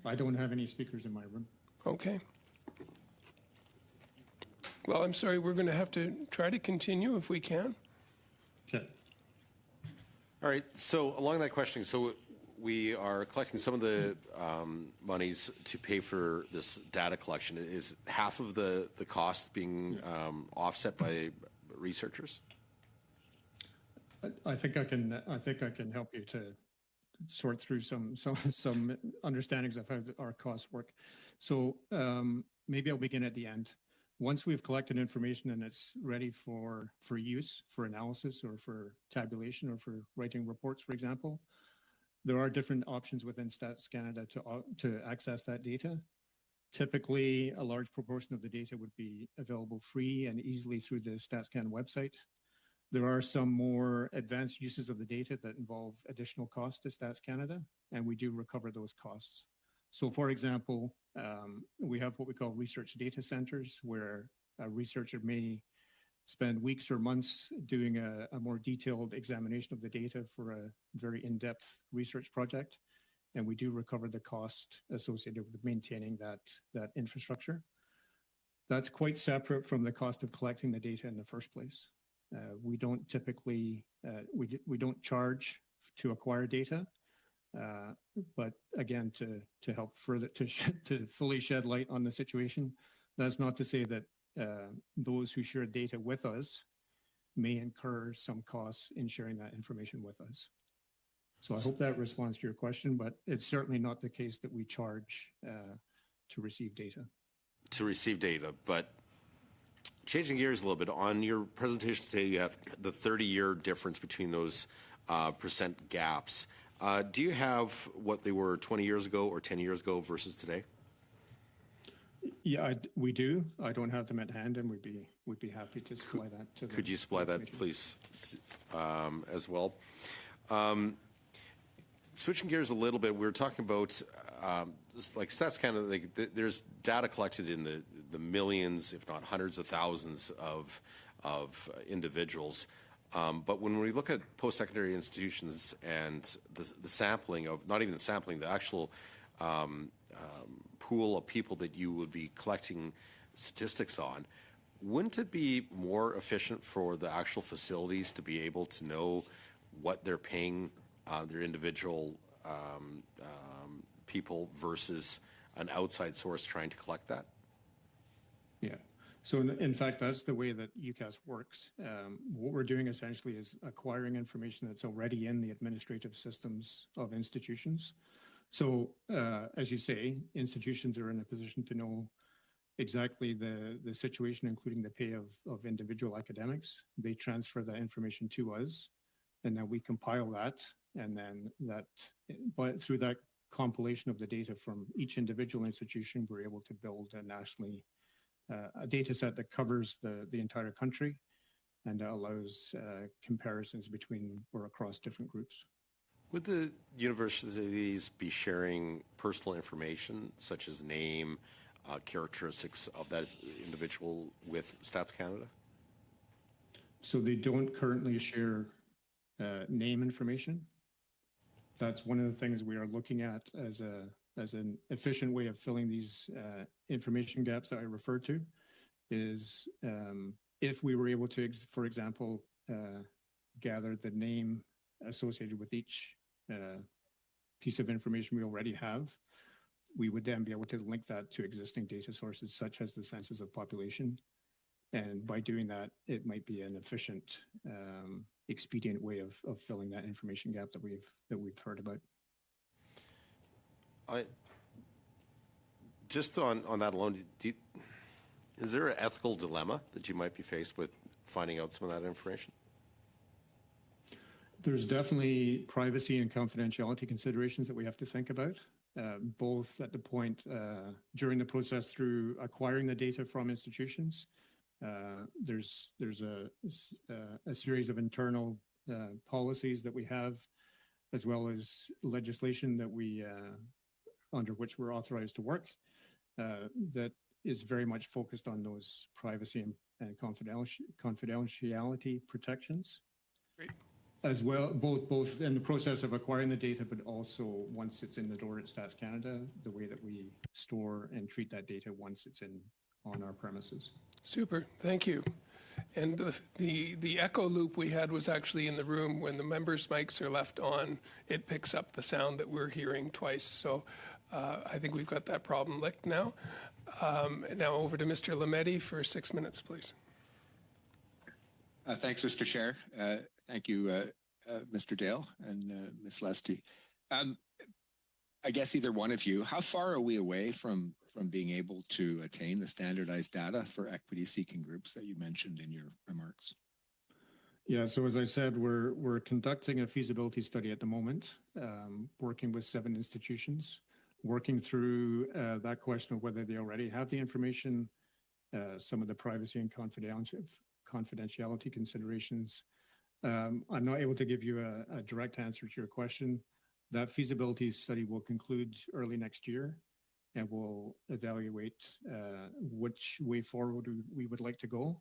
I don't have any speakers in my room. Okay. Well, I'm sorry, we're going to have to try to continue if we can. Okay. All right, so along that questioning, so we are collecting some of the monies to pay for this data collection. Is half of the cost being offset by researchers? I think I can help you to sort through some understandings of how our costs work. So maybe I'll begin at the end. Once we've collected information and it's ready for use, for analysis or for tabulation or for writing reports, for example, there are different options within Stats Canada to access that data. Typically, a large proportion of the data would be available free and easily through the Stats Canada website. There are some more advanced uses of the data that involve additional costs to Stats Canada, and we do recover those costs. So, for example, we have what we call research data centers, where a researcher may spend weeks or months doing a more detailed examination of the data for a very in-depth research project, and we do recover the cost associated with maintaining that infrastructure. That's quite separate from the cost of collecting the data in the first place. We don't typically we don't charge to acquire data, but again, to help further to fully shed light on the situation, that's not to say that those who share data with us may incur some costs in sharing that information with us. So I hope that responds to your question, but it's certainly not the case that we charge to receive data. To receive data, but changing gears a little bit, on your presentation today, you have the 30-year difference between those percent gaps. Do you have what they were 20 years ago or 10 years ago versus today? Yeah, we do. I don't have them at hand, and we'd be happy to supply that to them. Could you supply that, please, as well? Switching gears a little bit, we were talking about like Stats Canada. Like there's data collected in the millions, if not hundreds of thousands of individuals. But when we look at post-secondary institutions and the sampling of, not even the sampling, the actual pool of people that you would be collecting statistics on, wouldn't it be more efficient for the actual facilities to be able to know what they're paying their individual people versus an outside source trying to collect that? Yeah. So in fact, that's the way that UCAS works. What we're doing essentially is acquiring information that's already in the administrative systems of institutions. So as you say, institutions are in a position to know exactly the situation, including the pay of individual academics. They transfer that information to us, and then we compile that, and then but through that compilation of the data from each individual institution, we're able to build a nationally a data set that covers the entire country and allows comparisons between or across different groups. Would the universities be sharing personal information such as name, characteristics of that individual with Stats Canada? So they don't currently share name information. That's one of the things we are looking at as an efficient way of filling these information gaps that I referred to, is if we were able to, for example, gather the name associated with each piece of information we already have, we would then be able to link that to existing data sources such as the census of population. And by doing that, it might be an efficient, expedient way of filling that information gap that we've heard about. Just on that alone, is there an ethical dilemma that you might be faced with finding out some of that information? There's definitely privacy and confidentiality considerations that we have to think about, both at the point during the process through acquiring the data from institutions. There's a series of internal policies that we have, as well as legislation that we under which we're authorized to work, that is very much focused on those privacy and confidentiality protections. Great. As well, both in the process of acquiring the data, but also once it's in the door at Stats Canada, the way that we store and treat that data once it's on our premises. Super, thank you. And the echo loop we had was actually in the room. When the members' mics are left on, it picks up the sound that we're hearing twice. So I think we've got that problem licked now. Now over to Mr. Lametti for 6 minutes, please. Thanks, Mr. Chair. Thank you, Mr. Dale and Ms. Lesty. I guess either one of you, how far are we away from being able to attain the standardized data for equity-seeking groups that you mentioned in your remarks? Yeah, so as I said, we're conducting a feasibility study at the moment, working with 7 institutions, working through that question of whether they already have the information, some of the privacy and confidentiality considerations. I'm not able to give you a direct answer to your question. That feasibility study will conclude early next year, and we'll evaluate which way forward we would like to go,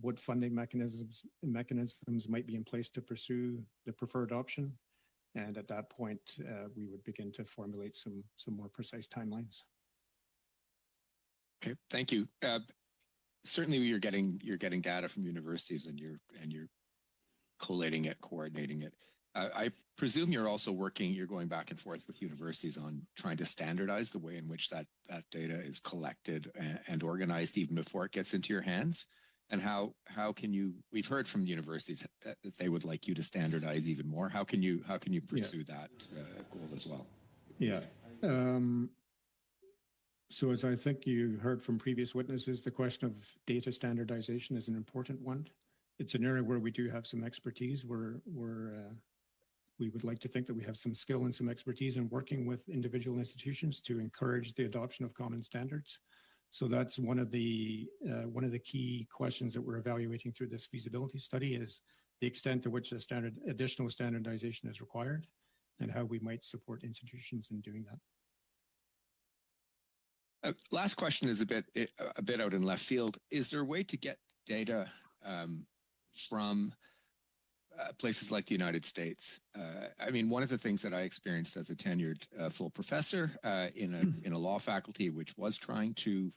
what funding mechanisms might be in place to pursue the preferred option, and at that point, we would begin to formulate some more precise timelines. Okay, thank you. Certainly, you're getting data from universities, and you're collating it, coordinating it. I presume you're also you're going back and forth with universities on trying to standardize the way in which that data is collected and organized even before it gets into your hands. And how can you? We've heard from universities that they would like you to standardize even more. How can you pursue that goal as well? Yeah. So as I think you heard from previous witnesses, the question of data standardization is an important one. It's an area where we do have some expertise. We would like to think that we have some skill and some expertise in working with individual institutions to encourage the adoption of common standards. So that's one of the key questions that we're evaluating through this feasibility study, is the extent to which additional standardization is required, and how we might support institutions in doing that. Last question is a bit out in left field. Is there a way to get data from places like the United States? I mean, one of the things that I experienced as a tenured full professor in a law faculty, which was trying to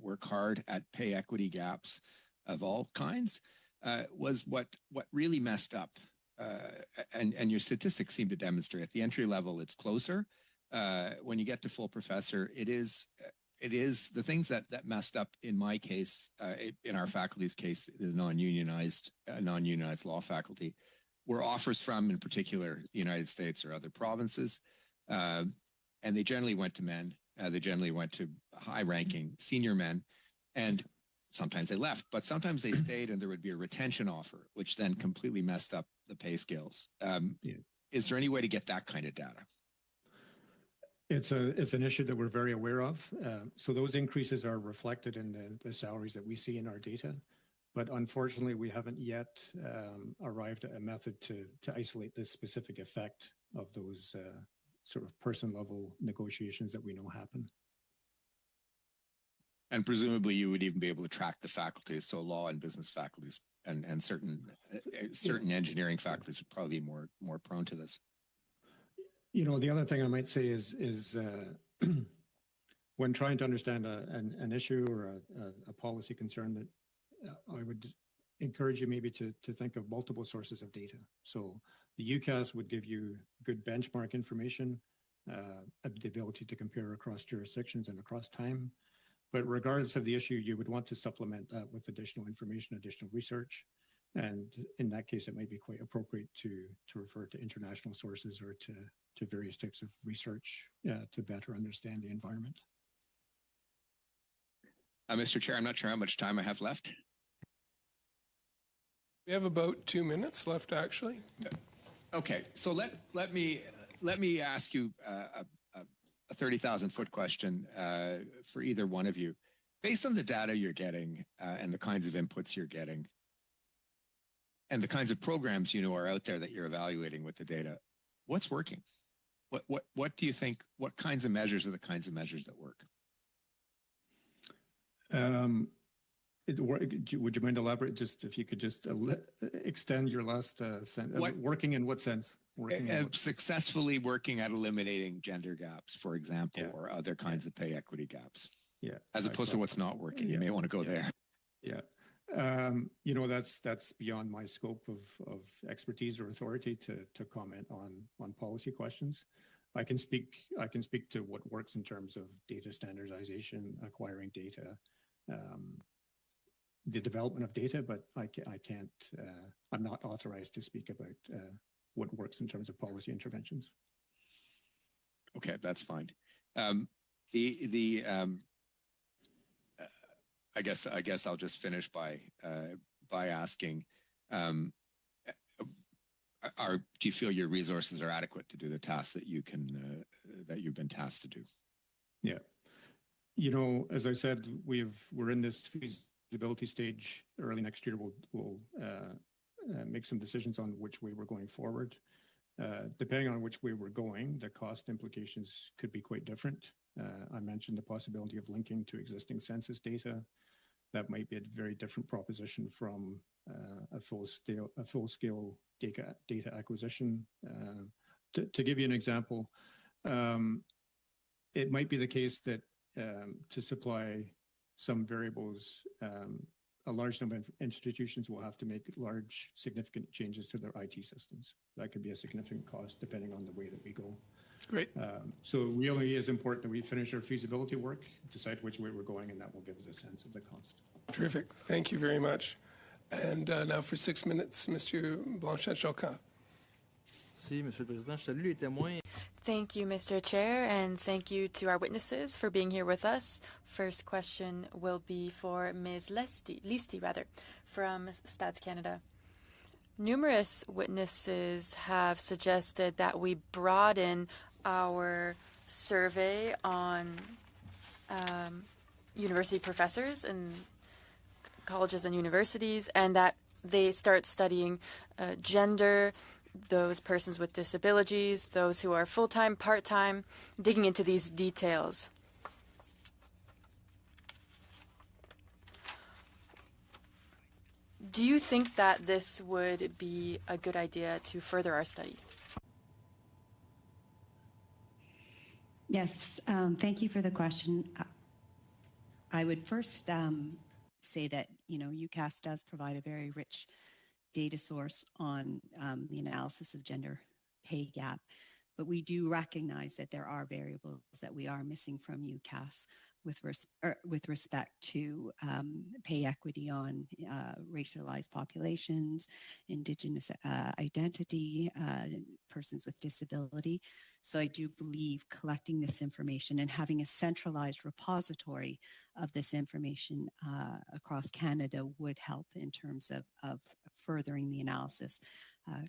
work hard at pay equity gaps of all kinds, was what really messed up. And your statistics seem to demonstrate at the entry level, it's closer. When you get to full professor, it is the things that messed up in my case, in our faculty's case, the non-unionized law faculty, were offers from, in particular, the United States or other provinces. And they generally went to men. They generally went to high-ranking senior men. And sometimes they left, but sometimes they stayed and there would be a retention offer, which then completely messed up the pay scales. Is there any way to get that kind of data? It's an issue that we're very aware of. So those increases are reflected in the salaries that we see in our data. But unfortunately, we haven't yet arrived at a method to isolate the specific effect of those sort of person-level negotiations that we know happen. And presumably you would even be able to track the faculties, so law and business faculties and certain engineering faculties are probably more prone to this. You know, the other thing I might say is when trying to understand an issue or a policy concern, that I would encourage you maybe to think of multiple sources of data. So the UCAS would give you good benchmark information, the ability to compare across jurisdictions and across time. But regardless of the issue, you would want to supplement that with additional information, additional research. And in that case, it might be quite appropriate to refer to international sources or to various types of research to better understand the environment. Mr. Chair, I'm not sure how much time I have left. We have about 2 minutes left, actually. Okay, so let me ask you a 30,000-foot question for either one of you. Based on the data you're getting and the kinds of inputs you're getting, and the kinds of programs you know are out there that you're evaluating with the data, what's working? What do you think? What kinds of measures are the kinds of measures that work? Would you mind elaborate? Just if you could just extend your last sentence. Working in what sense? Successfully working at eliminating gender gaps, for example, or other kinds of pay equity gaps. Yeah. As opposed to what's not working. You may want to go there. Yeah. You know, that's beyond my scope of expertise or authority to comment on policy questions. I can speak to what works in terms of data standardization, acquiring data, the development of data, but I can't. I'm not authorized to speak about what works in terms of policy interventions. Okay, that's fine. I guess I'll just finish by asking, do you feel your resources are adequate to do the tasks that you've been tasked to do? Yeah. You know, as I said, we're in this feasibility stage. Early next year, we'll make some decisions on which way we're going forward. Depending on which way we're going, the cost implications could be quite different. I mentioned the possibility of linking to existing census data. That might be a very different proposition from a full-scale data acquisition. To give you an example, it might be the case that to supply some variables, a large number of institutions will have to make large, significant changes to their IT systems. That could be a significant cost depending on the way that we go. Great. So it really is important that we finish our feasibility work, decide which way we're going, and that will give us a sense of the cost. Terrific. Thank you very much. And now for 6 minutes, Mr. Blanchet-Chocas. Merci, Monsieur le Président. Je salue les témoins. Thank you, Mr. Chair, and thank you to our witnesses for being here with us. First question will be for Ms. Listi, from Stats Canada. Numerous witnesses have suggested that we broaden our survey on university professors and colleges and universities, and that they start studying gender, those persons with disabilities, those who are full-time, part-time, digging into these details. Do you think that this would be a good idea to further our study? Yes, thank you for the question. I I would first say that, UCAS does provide a very rich data source on the analysis of gender pay gap, but we do recognize that there are variables that we are missing from UCAS with respect to pay equity on racialized populations, Indigenous identity, persons with disability. So I do believe collecting this information and having a centralized repository of this information across Canada would help in terms of furthering the analysis.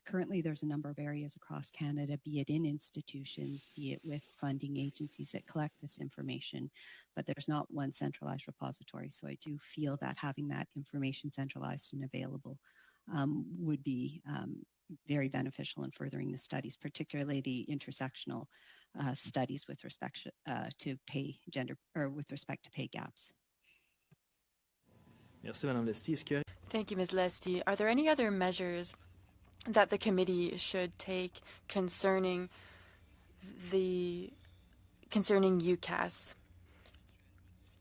Currently, there's a number of areas across Canada, be it in institutions, be it with funding agencies that collect this information, but there's not one centralized repository. So I do feel that having that information centralized and available would be very beneficial in furthering the studies, particularly the intersectional studies with respect to with respect to pay gaps. Merci, Madame Lestie. Thank you, Ms. Lestie. Are there any other measures that the committee should take concerning UCAS?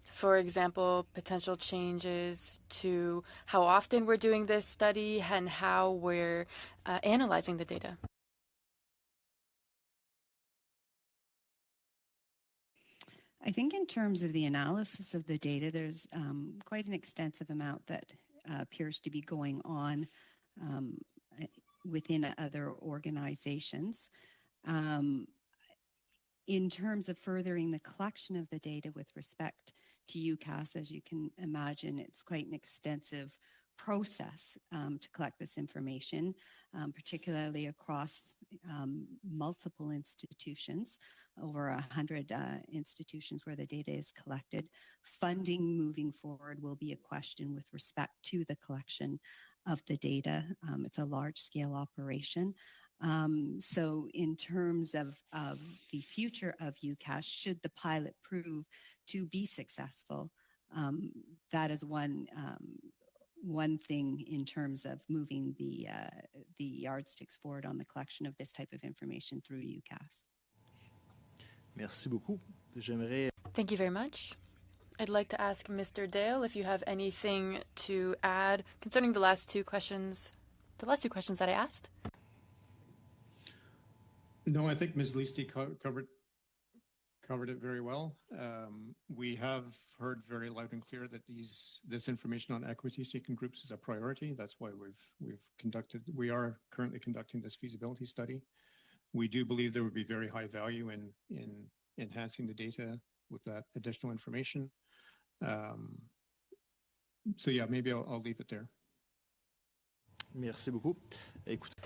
For example, potential changes to how often we're doing this study and how we're analyzing the data. I think in terms of the analysis of the data, there's quite an extensive amount that appears to be going on within other organizations. In terms of furthering the collection of the data with respect to UCAS, as you can imagine, it's quite an extensive process to collect this information, particularly across multiple institutions, over 100 institutions where the data is collected. Funding moving forward will be a question with respect to the collection of the data. It's a large-scale operation. So in terms of the future of UCAS, should the pilot prove to be successful, that is one thing in terms of moving the yardsticks forward on the collection of this type of information through UCAS. Merci beaucoup. Thank you very much. I'd like to ask Mr. Dale if you have anything to add concerning the last two questions that I asked. No, I think Ms. Lestie covered it very well. We have heard very loud and clear that this information on equity-seeking groups is a priority. That's why we are currently conducting this feasibility study. We do believe there would be very high value in enhancing the data with that additional information. So yeah, maybe I'll leave it there. Merci beaucoup.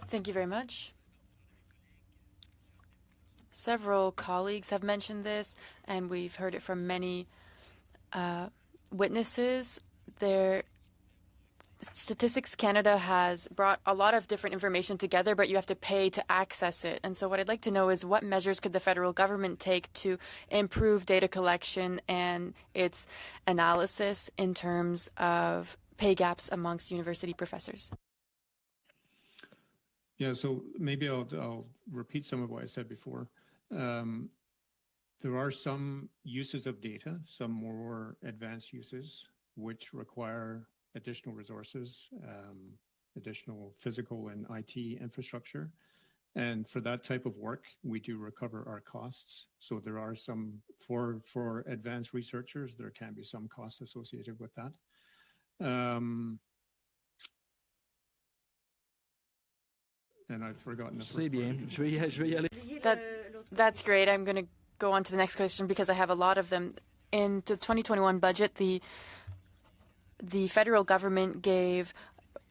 Thank you very much. Several colleagues have mentioned this, and we've heard it from many witnesses. Statistics Canada has brought a lot of different information together, but you have to pay to access it. And so what I'd like to know is what measures could the federal government take to improve data collection and its analysis in terms of pay gaps amongst university professors? Yeah, so maybe I'll repeat some of what I said before. There are some uses of data, some more advanced uses, which require additional resources, additional physical and IT infrastructure. And for that type of work, we do recover our costs. So there are some, for advanced researchers, there can be some costs associated with that. And I've forgotten the first part. That's great. I'm going to go on to the next question because I have a lot of them. In the 2021 budget, the federal government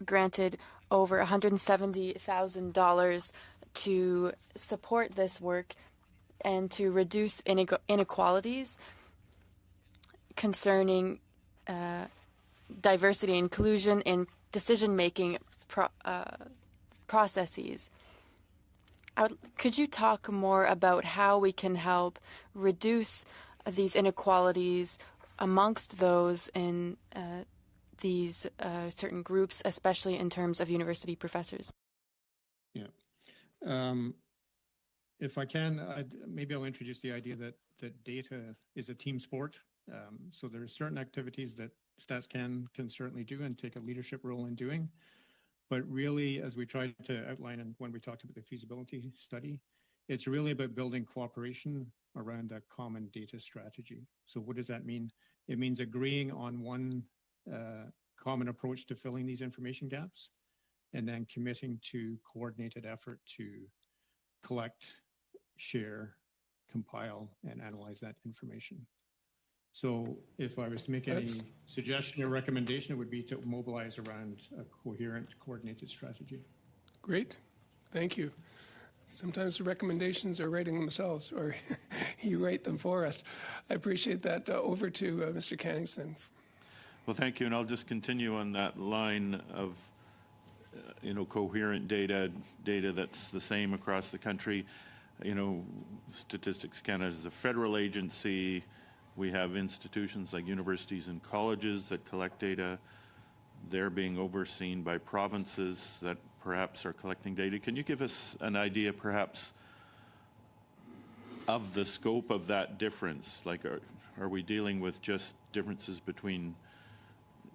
granted over $170,000 to support this work and to reduce inequalities concerning diversity and inclusion in decision-making processes. Could you talk more about how we can help reduce these inequalities amongst those in these certain groups, especially in terms of university professors? Yeah. if I can, maybe I'll introduce the idea that data is a team sport. So there are certain activities that StatsCan can certainly do and take a leadership role in doing. But really, as we tried to outline and when we talked about the feasibility study, it's really about building cooperation around a common data strategy. So what does that mean? It means agreeing on one common approach to filling these information gaps, and then committing to coordinated effort to collect, share, compile, and analyze that information. So if I was to make any suggestion or recommendation, it would be to mobilize around a coherent, coordinated strategy. Great. Thank you. Sometimes the recommendations are writing themselves, or you write them for us. I appreciate that. Over to Mr. Cannings then. Well, thank you, and I'll just continue on that line of coherent data that's the same across the country. Statistics Canada is a federal agency. We have institutions like universities and colleges that collect data. They're being overseen by provinces that perhaps are collecting data. Can you give us an idea, perhaps, of the scope of that difference? Like, are we dealing with just differences between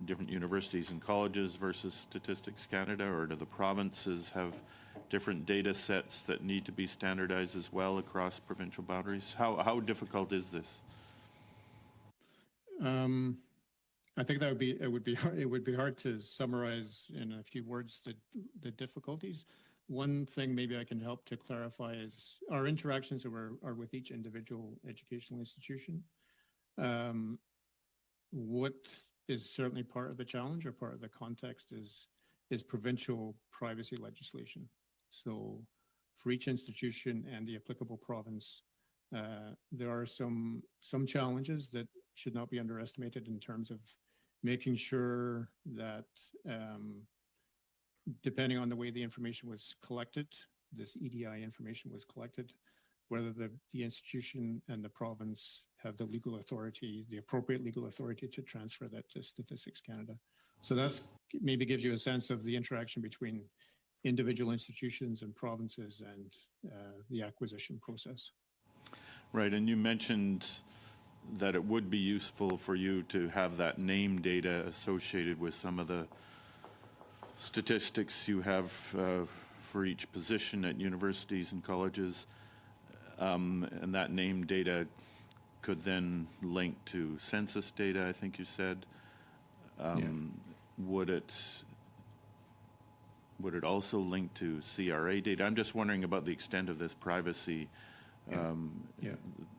different universities and colleges versus Statistics Canada, or do the provinces have different data sets that need to be standardized as well across provincial boundaries? How difficult is this? I think it would be hard to summarize in a few words the difficulties. One thing maybe I can help to clarify is our interactions are with each individual educational institution. What is certainly part of the challenge or part of the context is provincial privacy legislation. So for each institution and the applicable province, there are some challenges that should not be underestimated in terms of making sure that depending on the way the information was collected, this EDI information was collected, whether the institution and the province have the legal authority, the appropriate legal authority to transfer that to Statistics Canada. So that maybe gives you a sense of the interaction between individual institutions and provinces and the acquisition process. Right, and you mentioned that it would be useful for you to have that name data associated with some of the statistics you have for each position at universities and colleges, and that name data could then link to census data, I think you said. Would it also link to CRA data? I'm just wondering about the extent of this privacy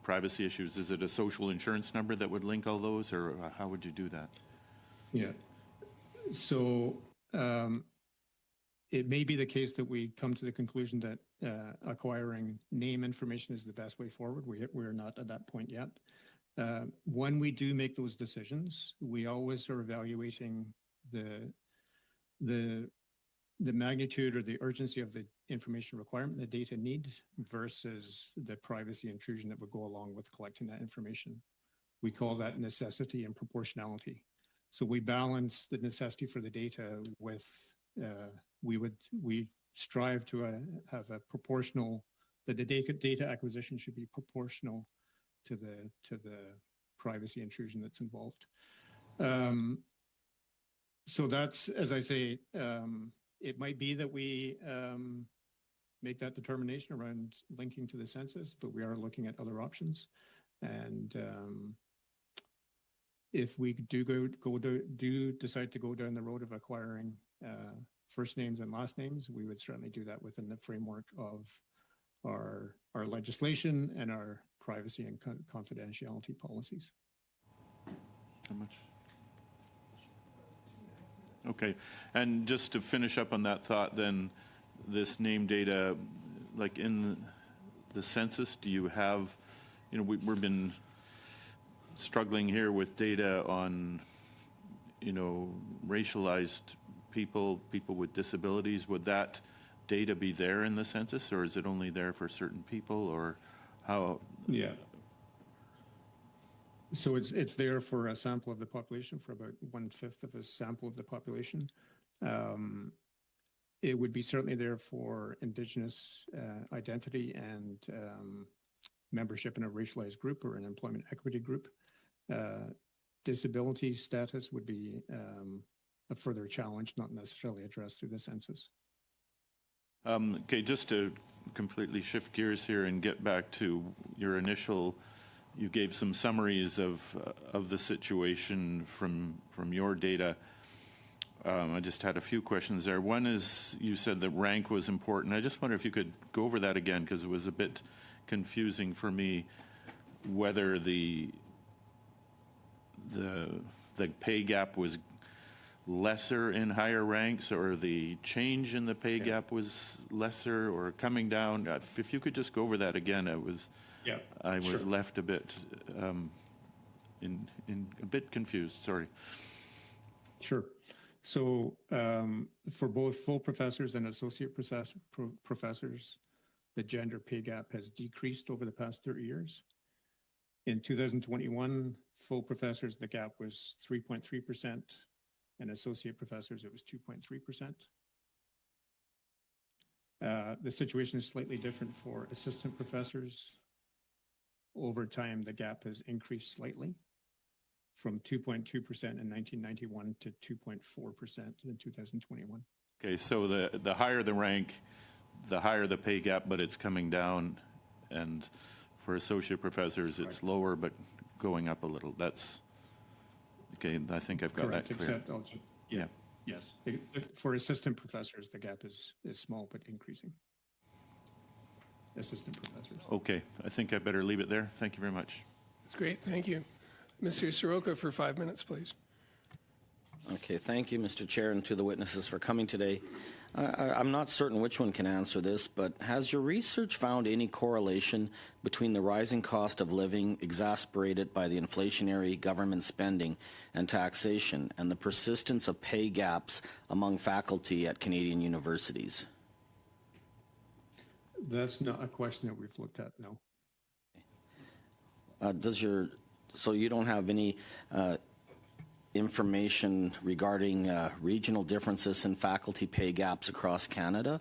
privacy issues. Is it a social insurance number that would link all those, or how would you do that? Yeah. So it may be the case that we come to the conclusion that acquiring name information is the best way forward. We're not at that point yet. When we do make those decisions, we always are evaluating the magnitude or the urgency of the information requirement, the data need, versus the privacy intrusion that would go along with collecting that information. We call that necessity and proportionality. So we balance the necessity for the data with, we strive to have a proportional, that the data acquisition should be proportional to the privacy intrusion that's involved. So that's, as I say, it might be that we make that determination around linking to the census, but we are looking at other options. And if we do decide to go down the road of acquiring first names and last names, we would certainly do that within the framework of our legislation and our privacy and confidentiality policies. How much? Okay, and just to finish up on that thought, then, this name data, like in the census, do you have, we've been struggling here with data on, racialized people with disabilities. Would that data be there in the census, or is it only there for certain people, or how? Yeah. So it's there for a sample of the population, for about 1/5 of a sample of the population. it would be certainly there for Indigenous identity and membership in a racialized group or an employment equity group. Disability status would be a further challenge, not necessarily addressed through the census. Okay, just to completely shift gears here and get back to your initial, you gave some summaries of the situation from your data. I just had a few questions there. One is, you said that rank was important. I just wonder if you could go over that again, because it was a bit confusing for me, whether the pay gap was lesser in higher ranks, or the change in the pay gap was lesser or coming down. If you could just go over that again, I was left a bit a bit confused. Sorry. Sure. So for both full professors and associate professors, the gender pay gap has decreased over the past 30 years. In 2021, full professors, the gap was 3.3%, and associate professors, it was 2.3%. The situation is slightly different for assistant professors. Over time, the gap has increased slightly from 2.2% in 1991 to 2.4% in 2021. Okay, so the higher the rank, the higher the pay gap, but it's coming down, and for associate professors, it's lower, but going up a little. That's okay. I think I've got Correct, that clear. Yes. For assistant professors, the gap is small but increasing. Assistant professors. Okay, I think I better leave it there. Thank you very much. That's great. Thank you. Mr. Soroka for 5 minutes, please. Okay, thank you, Mr. Chair, and to the witnesses for coming today. I'm not certain which one can answer this, but has your research found any correlation between the rising cost of living exacerbated by the inflationary government spending and taxation and the persistence of pay gaps among faculty at Canadian universities? That's not a question that we've looked at, no. So you don't have any information regarding regional differences in faculty pay gaps across Canada?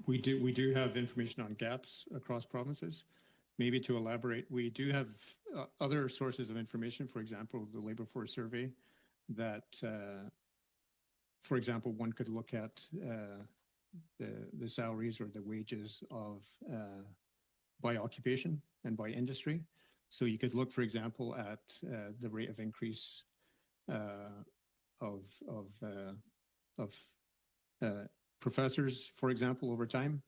We do have information on gaps across provinces. Maybe to elaborate, we do have other sources of information, for example, the Labour Force Survey, that, for example, one could look at the salaries or the wages of by occupation and by industry. So you could look, for example, at the rate of increase of professors, for example, over time,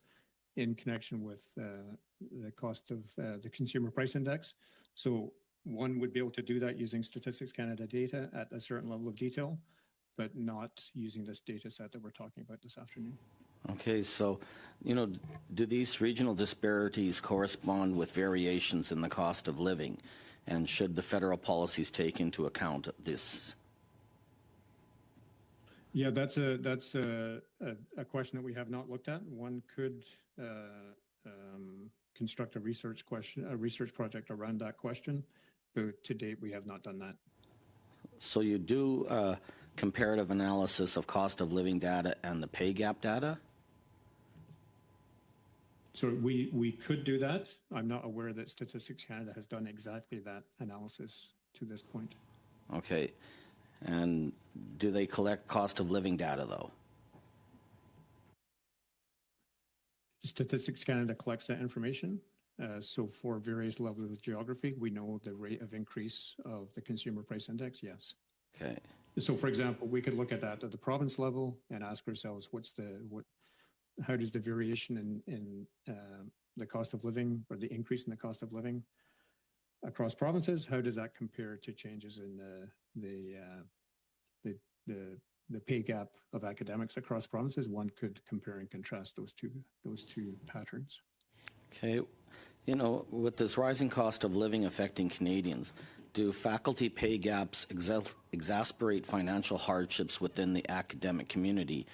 in connection with the cost of the Consumer Price Index. So one would be able to do that using Statistics Canada data at a certain level of detail, but not using this data set that we're talking about this afternoon. Okay, so, do these regional disparities correspond with variations in the cost of living? And should the federal policies take into account this? Yeah, that's a question that we have not looked at. One could construct a research project around that question, but to date we have not done that. So you do comparative analysis of cost of living data and the pay gap data? So we could do that. I'm not aware that Statistics Canada has done exactly that analysis to this point. Okay. And do they collect cost of living data, though? Statistics Canada collects that information. So for various levels of geography, we know the rate of increase of the Consumer Price Index, yes. Okay. So for example, we could look at that at the province level and ask ourselves, how does the variation in the cost of living, or the increase in the cost of living across provinces, how does that compare to changes in the pay gap of academics across provinces? One could compare and contrast those two patterns. Okay. With this rising cost of living affecting Canadians, do faculty pay gaps exacerbate financial hardships within the academic community,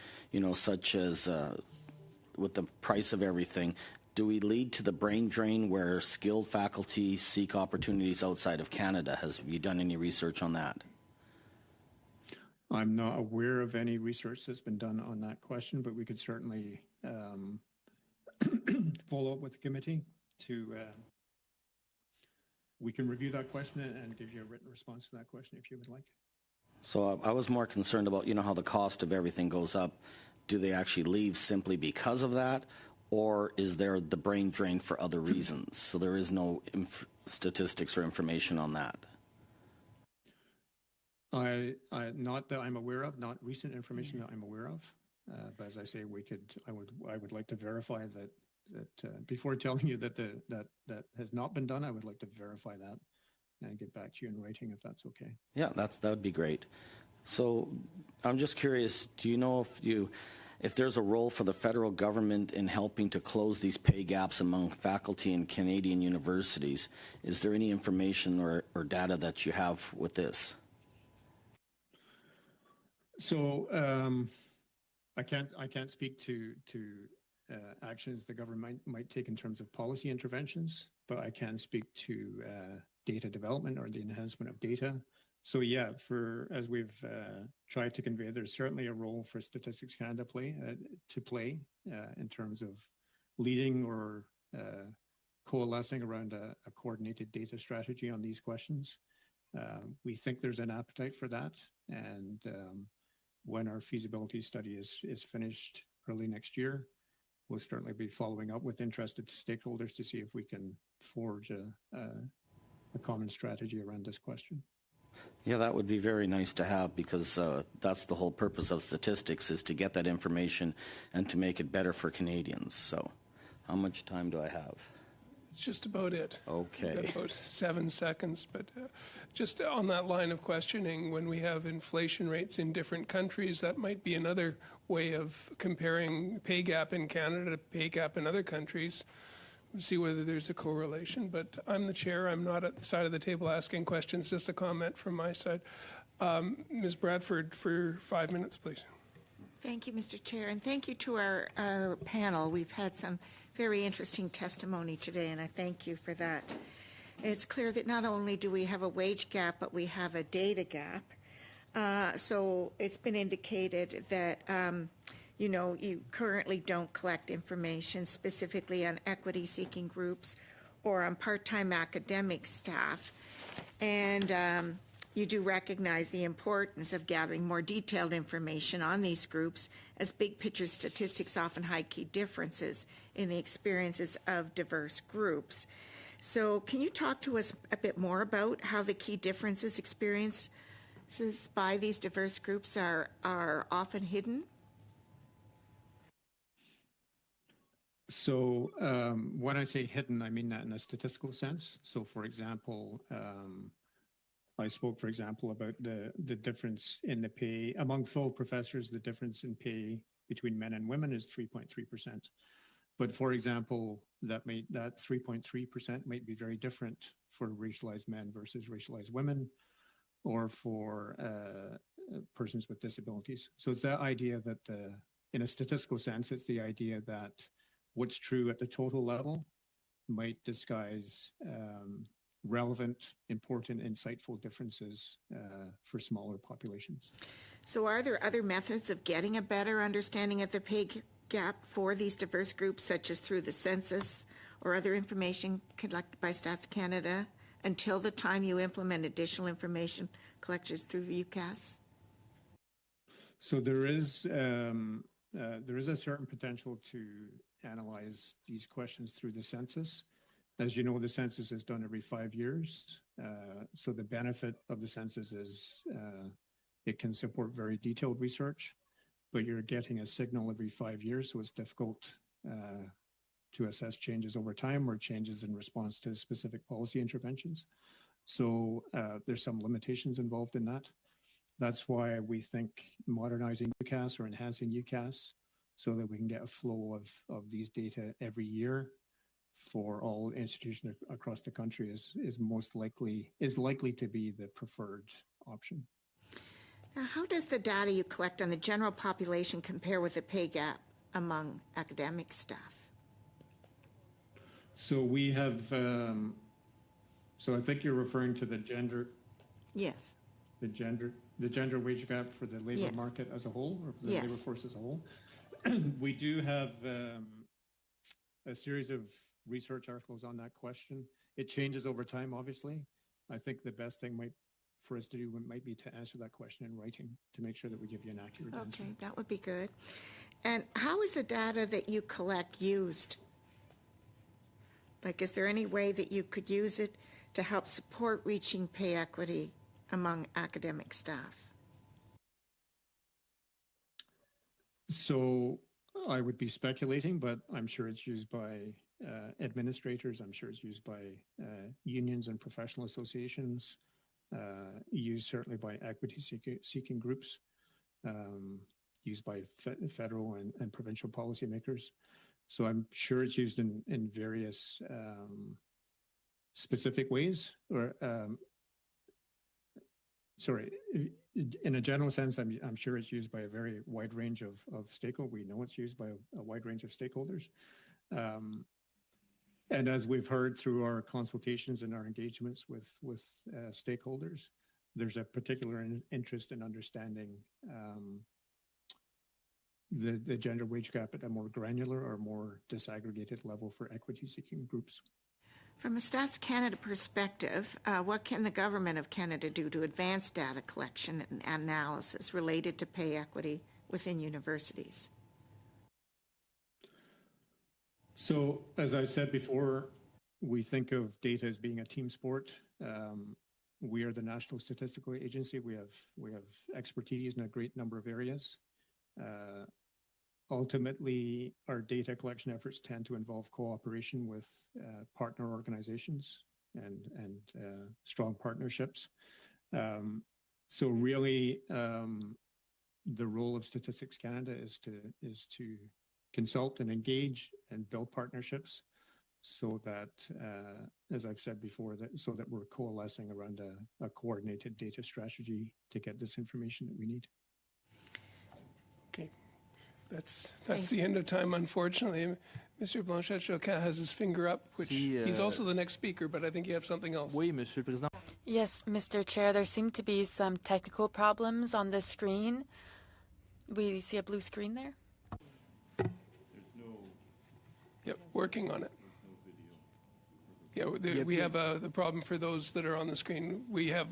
such as with the price of everything? Do we lead to the brain drain where skilled faculty seek opportunities outside of Canada? Have you done any research on that? I'm not aware of any research that's been done on that question, but we could certainly follow up with the committee to, we can review that question and give you a written response to that question if you would like. So I was more concerned about, you know, how the cost of everything goes up. Do they actually leave simply because of that? Or is there the brain drain for other reasons? So there is no statistics or information on that. Not that I'm aware of, not recent information that I'm aware of. But as I say, I would like to verify that before telling you that that has not been done, I would like to verify that and get back to you in writing if that's okay. Yeah, that would be great. So I'm just curious, do you know if there's a role for the federal government in helping to close these pay gaps among faculty in Canadian universities? Is there any information or data that you have with this? So I can't speak to actions the government might take in terms of policy interventions, but I can speak to data development or the enhancement of data. So yeah, as we've tried to convey, there's certainly a role for Statistics Canada to play in terms of leading or coalescing around a coordinated data strategy on these questions. We think there's an appetite for that, and when our feasibility study is finished early next year, we'll certainly be following up with interested stakeholders to see if we can forge a common strategy around this question. Yeah, that would be very nice to have, because that's the whole purpose of statistics, is to get that information and to make it better for Canadians. So how much time do I have? It's just about it. Okay. We've got about 7 seconds, but just on that line of questioning, when we have inflation rates in different countries, that might be another way of comparing pay gap in Canada to pay gap in other countries, see whether there's a correlation. But I'm the chair. I'm not at the side of the table asking questions, just a comment from my side. Ms. Bradford, for 5 minutes, please. Thank you, Mr. Chair, and thank you to our panel. We've had some very interesting testimony today, and I thank you for that. It's clear that not only do we have a wage gap, but we have a data gap. So it's been indicated that, you currently don't collect information specifically on equity-seeking groups or on part-time academic staff. And you do recognize the importance of gathering more detailed information on these groups, as big picture statistics often hide key differences in the experiences of diverse groups. So can you talk to us a bit more about how the key differences experienced by these diverse groups are often hidden? So when I say hidden, I mean that in a statistical sense. So for example, I spoke, for example, about the difference in the pay among full professors. The difference in pay between men and women is 3.3%. But for example, that 3.3% might be very different for racialized men versus racialized women, or for persons with disabilities. So it's that idea that in a statistical sense, it's the idea that what's true at the total level might disguise relevant, important, insightful differences for smaller populations. So are there other methods of getting a better understanding of the pay gap for these diverse groups, such as through the census or other information collected by Stats Canada, until the time you implement additional information collected through the UCAS? So there is a certain potential to analyze these questions through the census. As you know, the census is done every 5 years. So the benefit of the census is it can support very detailed research, but you're getting a signal every 5 years, so it's difficult to assess changes over time or changes in response to specific policy interventions. So there's some limitations involved in that. That's why we think modernizing UCAS or enhancing UCAS so that we can get a flow of these data every year for all institutions across the country is likely to be the preferred option. Now, how does the data you collect on the general population compare with the pay gap among academic staff? So we have, so I think you're referring to the gender. Yes. the gender wage gap for the labor Yes. market as a whole, or for the Yes. labor force as a whole. We do have a series of research articles on that question. It changes over time, obviously. I think the best thing for us to do might be to answer that question in writing to make sure that we give you an accurate answer. Okay, that would be good. And how is the data that you collect used? Like, is there any way that you could use it to help support reaching pay equity among academic staff? So I would be speculating, but I'm sure it's used by administrators. I'm sure it's used by unions and professional associations, used certainly by equity-seeking groups, used by federal and provincial policymakers. So I'm sure it's used in various specific ways, or sorry, in a general sense, I'm sure it's used by a very wide range of stakeholders. We know it's used by a wide range of stakeholders. And as we've heard through our consultations and our engagements with stakeholders, there's a particular interest in understanding the gender wage gap at a more granular or more disaggregated level for equity-seeking groups. From a Stats Canada perspective, what can the Government of Canada do to advance data collection and analysis related to pay equity within universities? So, as I said before, we think of data as being a team sport. We are the National Statistical Agency. We have expertise in a great number of areas. Ultimately, our data collection efforts tend to involve cooperation with partner organizations and strong partnerships. So really, the role of Statistics Canada is to consult and engage and build partnerships so that, as I've said before, so that we're coalescing around a coordinated data strategy to get this information that we need. Okay. That's the end of time, unfortunately. Mr. Blanchet-Choquet has his finger up, which he's also the next speaker, but I think you have something else. Oui, Monsieur le Président. Yes, Mr. Chair, there seem to be some technical problems on the screen. We see a blue screen there. Yep, working on it. Yeah, we have the problem for those that are on the screen. We have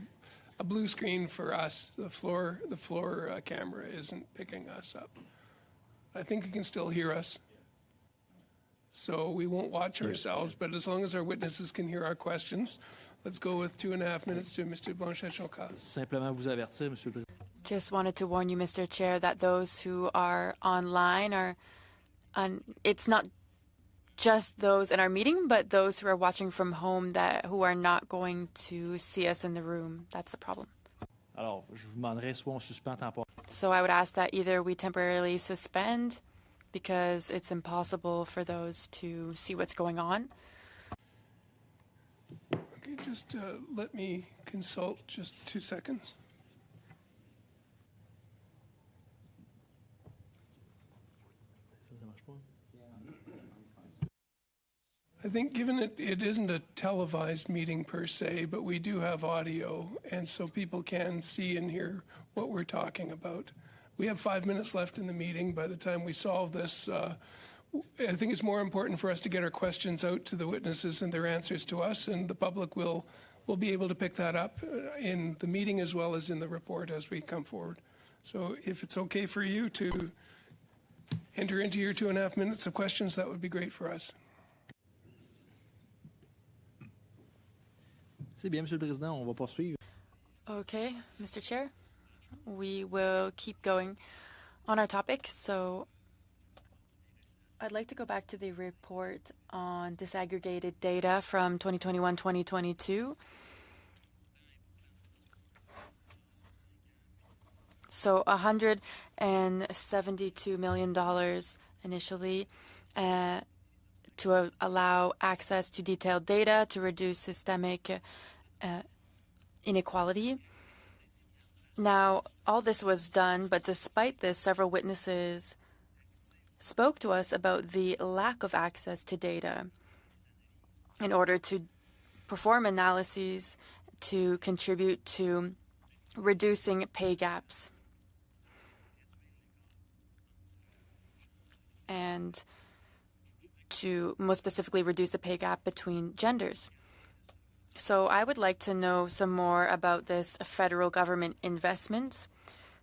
a blue screen for us. The floor camera isn't picking us up. I think you can still hear us. So we won't watch ourselves, but as long as our witnesses can hear our questions, let's go with 2.5 minutes to Mr. Blanchet-Choquet. Simplement vous avertir, Monsieur le Président. Just wanted to warn you, Mr. Chair, that those who are online it's not just those in our meeting, but those who are watching from home who are not going to see us in the room. That's the problem. Alors, je vous demanderai soit on suspend temporairement. So I would ask that either we temporarily suspend because it's impossible for those to see what's going on. Okay, just let me consult just 2 seconds. I think given it isn't a televised meeting per se, but we do have audio, and so people can see and hear what we're talking about. We have 5 minutes left in the meeting. By the time we solve this, I think it's more important for us to get our questions out to the witnesses and their answers to us, and the public will be able to pick that up in the meeting as well as in the report as we come forward. So if it's okay for you to enter into your 2.5 minutes of questions, that would be great for us. C'est bien, Monsieur le Président, on va poursuivre. Okay, Mr. Chair, we will keep going on our topic. So I'd like to go back to the report on disaggregated data from 2021-2022. So $172 million initially to allow access to detailed data to reduce systemic inequality. Now, all this was done, but despite this, several witnesses spoke to us about the lack of access to data in order to perform analyses to contribute to reducing pay gaps and to most specifically reduce the pay gap between genders. So I would like to know some more about this federal government investment.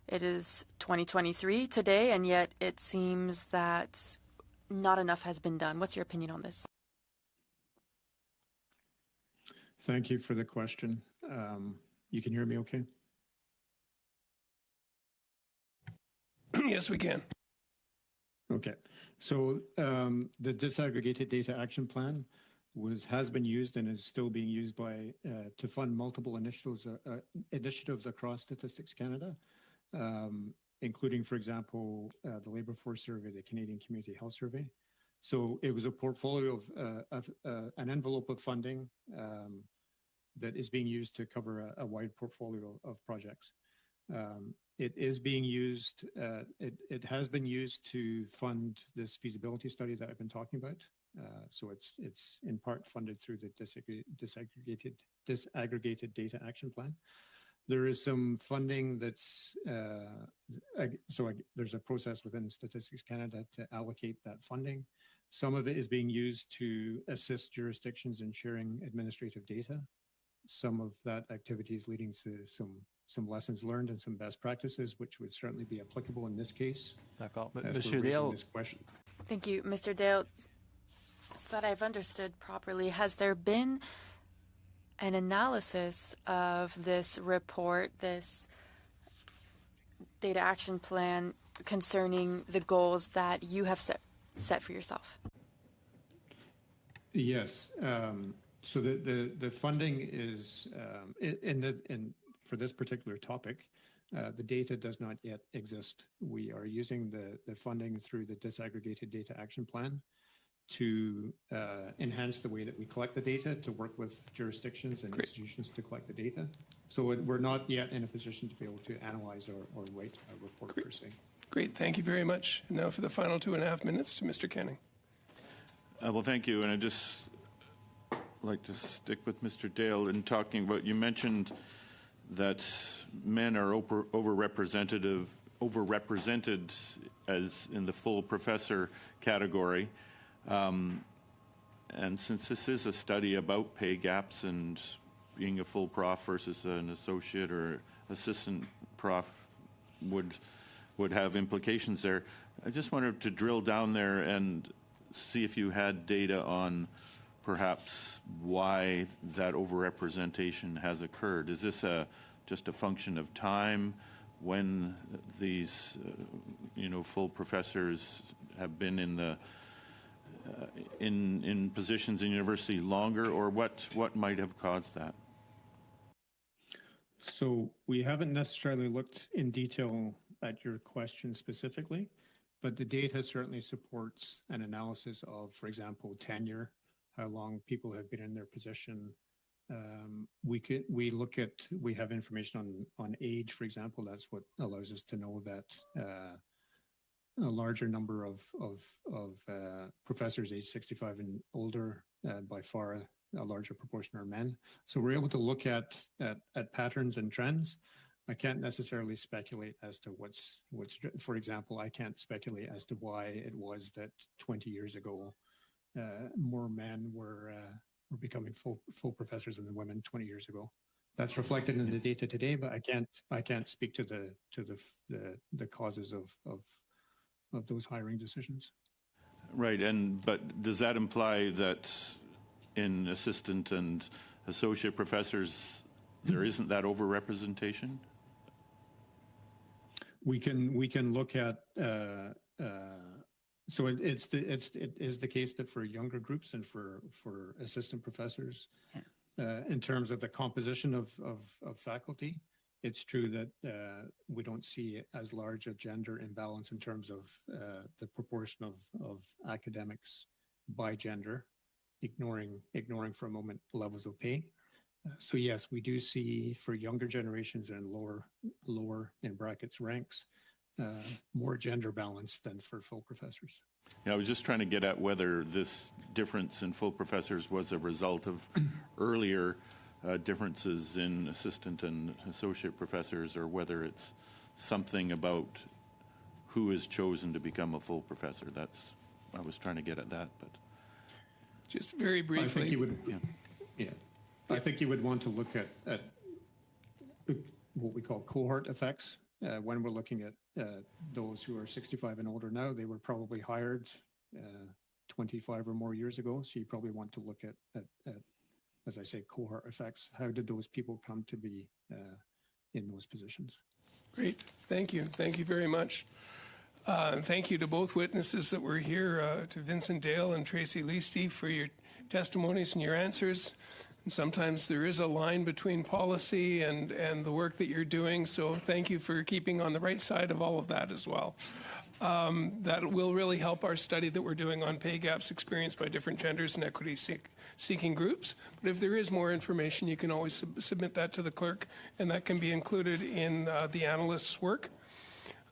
It is 2023 today, and yet it seems that not enough has been done. What's your opinion on this? Thank you for the question. You can hear me okay? Yes, we can. Okay. So the Disaggregated Data Action Plan has been used and is still being used to fund multiple initiatives across Statistics Canada, including, for example, the Labour Force Survey, the Canadian Community Health Survey. So it was a portfolio of an envelope of funding that is being used to cover a wide portfolio of projects. It is being used, it has been used to fund this feasibility study that I've been talking about. So it's in part funded through the Disaggregated Data Action Plan. There is some funding there's a process within Statistics Canada to allocate that funding. Some of it is being used to assist jurisdictions in sharing administrative data. Some of that activity is leading to some lessons learned and some best practices, which would certainly be applicable in this case. D'accord. Monsieur Dale. Thank you, Mr. Dale. So that I've understood properly, has there been an analysis of this report, this data action plan concerning the goals that you have set for yourself? Yes. So the funding is for this particular topic, the data does not yet exist. We are using the funding through the Disaggregated Data Action Plan to enhance the way that we collect the data, to work with jurisdictions and institutions to collect the data. So we're not yet in a position to be able to analyze or write a report per se. Great, thank you very much. And now for the final 2.5 minutes to Mr. Canning. Well, thank you. And I just like to stick with Mr. Dale in talking about, you mentioned that men are overrepresented as in the full professor category. And since this is a study about pay gaps and being a full prof versus an associate or assistant prof would have implications there, I just wanted to drill down there and see if you had data on perhaps why that overrepresentation has occurred. Is this just a function of time when these full professors have been in the in positions in university longer, or what might have caused that? So we haven't necessarily looked in detail at your question specifically, but the data certainly supports an analysis of, for example, tenure, how long people have been in their position. We have information on age, for example. That's what allows us to know that a larger number of professors age 65 and older, by far a larger proportion are men. So we're able to look at patterns and trends. I can't necessarily speculate as to what's, for example, I can't speculate as to why it was that 20 years ago, more men were becoming full professors than women 20 years ago. That's reflected in the data today, but I can't speak to the causes of those hiring decisions. Right, but does that imply that in assistant and associate professors there isn't that overrepresentation? We can look at so it is the case that for younger groups and for assistant professors, in terms of the composition of faculty, it's true that we don't see as large a gender imbalance in terms of the proportion of academics by gender, ignoring for a moment levels of pay. So yes, we do see for younger generations and lower in brackets ranks, more gender balance than for full professors. Yeah, I was just trying to get at whether this difference in full professors was a result of earlier differences in assistant and associate professors, or whether it's something about who is chosen to become a full professor. I was trying to get at that, but just very briefly. I think you would, yeah. I think you would want to look at what we call cohort effects. When we're looking at those who are 65 and older now, they were probably hired 25 or more years ago. So you probably want to look at as I say, cohort effects. How did those people come to be in those positions? Great. Thank you. Thank you very much. And thank you to both witnesses that were here, to Vincent Dale and Tracy Leasty, for your testimonies and your answers. And sometimes there is a line between policy and the work that you're doing, so thank you for keeping on the right side of all of that as well. That will really help our study that we're doing on pay gaps experienced by different genders and equity-seeking groups. But if there is more information, you can always submit that to the clerk, and that can be included in the analyst's work.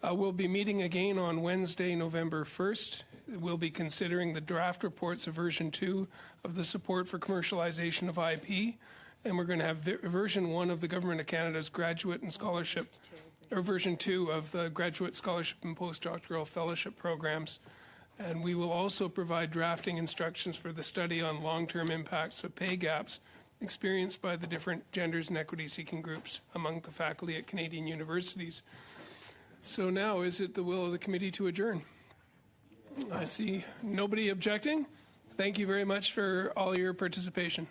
We'll be meeting again on Wednesday, November 1st. We'll be considering the draft reports of version 2 of the support for commercialization of IP, and we're going to have version 1 of the Government of Canada's graduate and scholarship, or version 2 of the graduate scholarship and postdoctoral fellowship programs. And we will also provide drafting instructions for the study on long-term impacts of pay gaps experienced by the different genders and equity-seeking groups among the faculty at Canadian universities. So now, is it the will of the committee to adjourn? I see nobody objecting. Thank you very much for all your participation.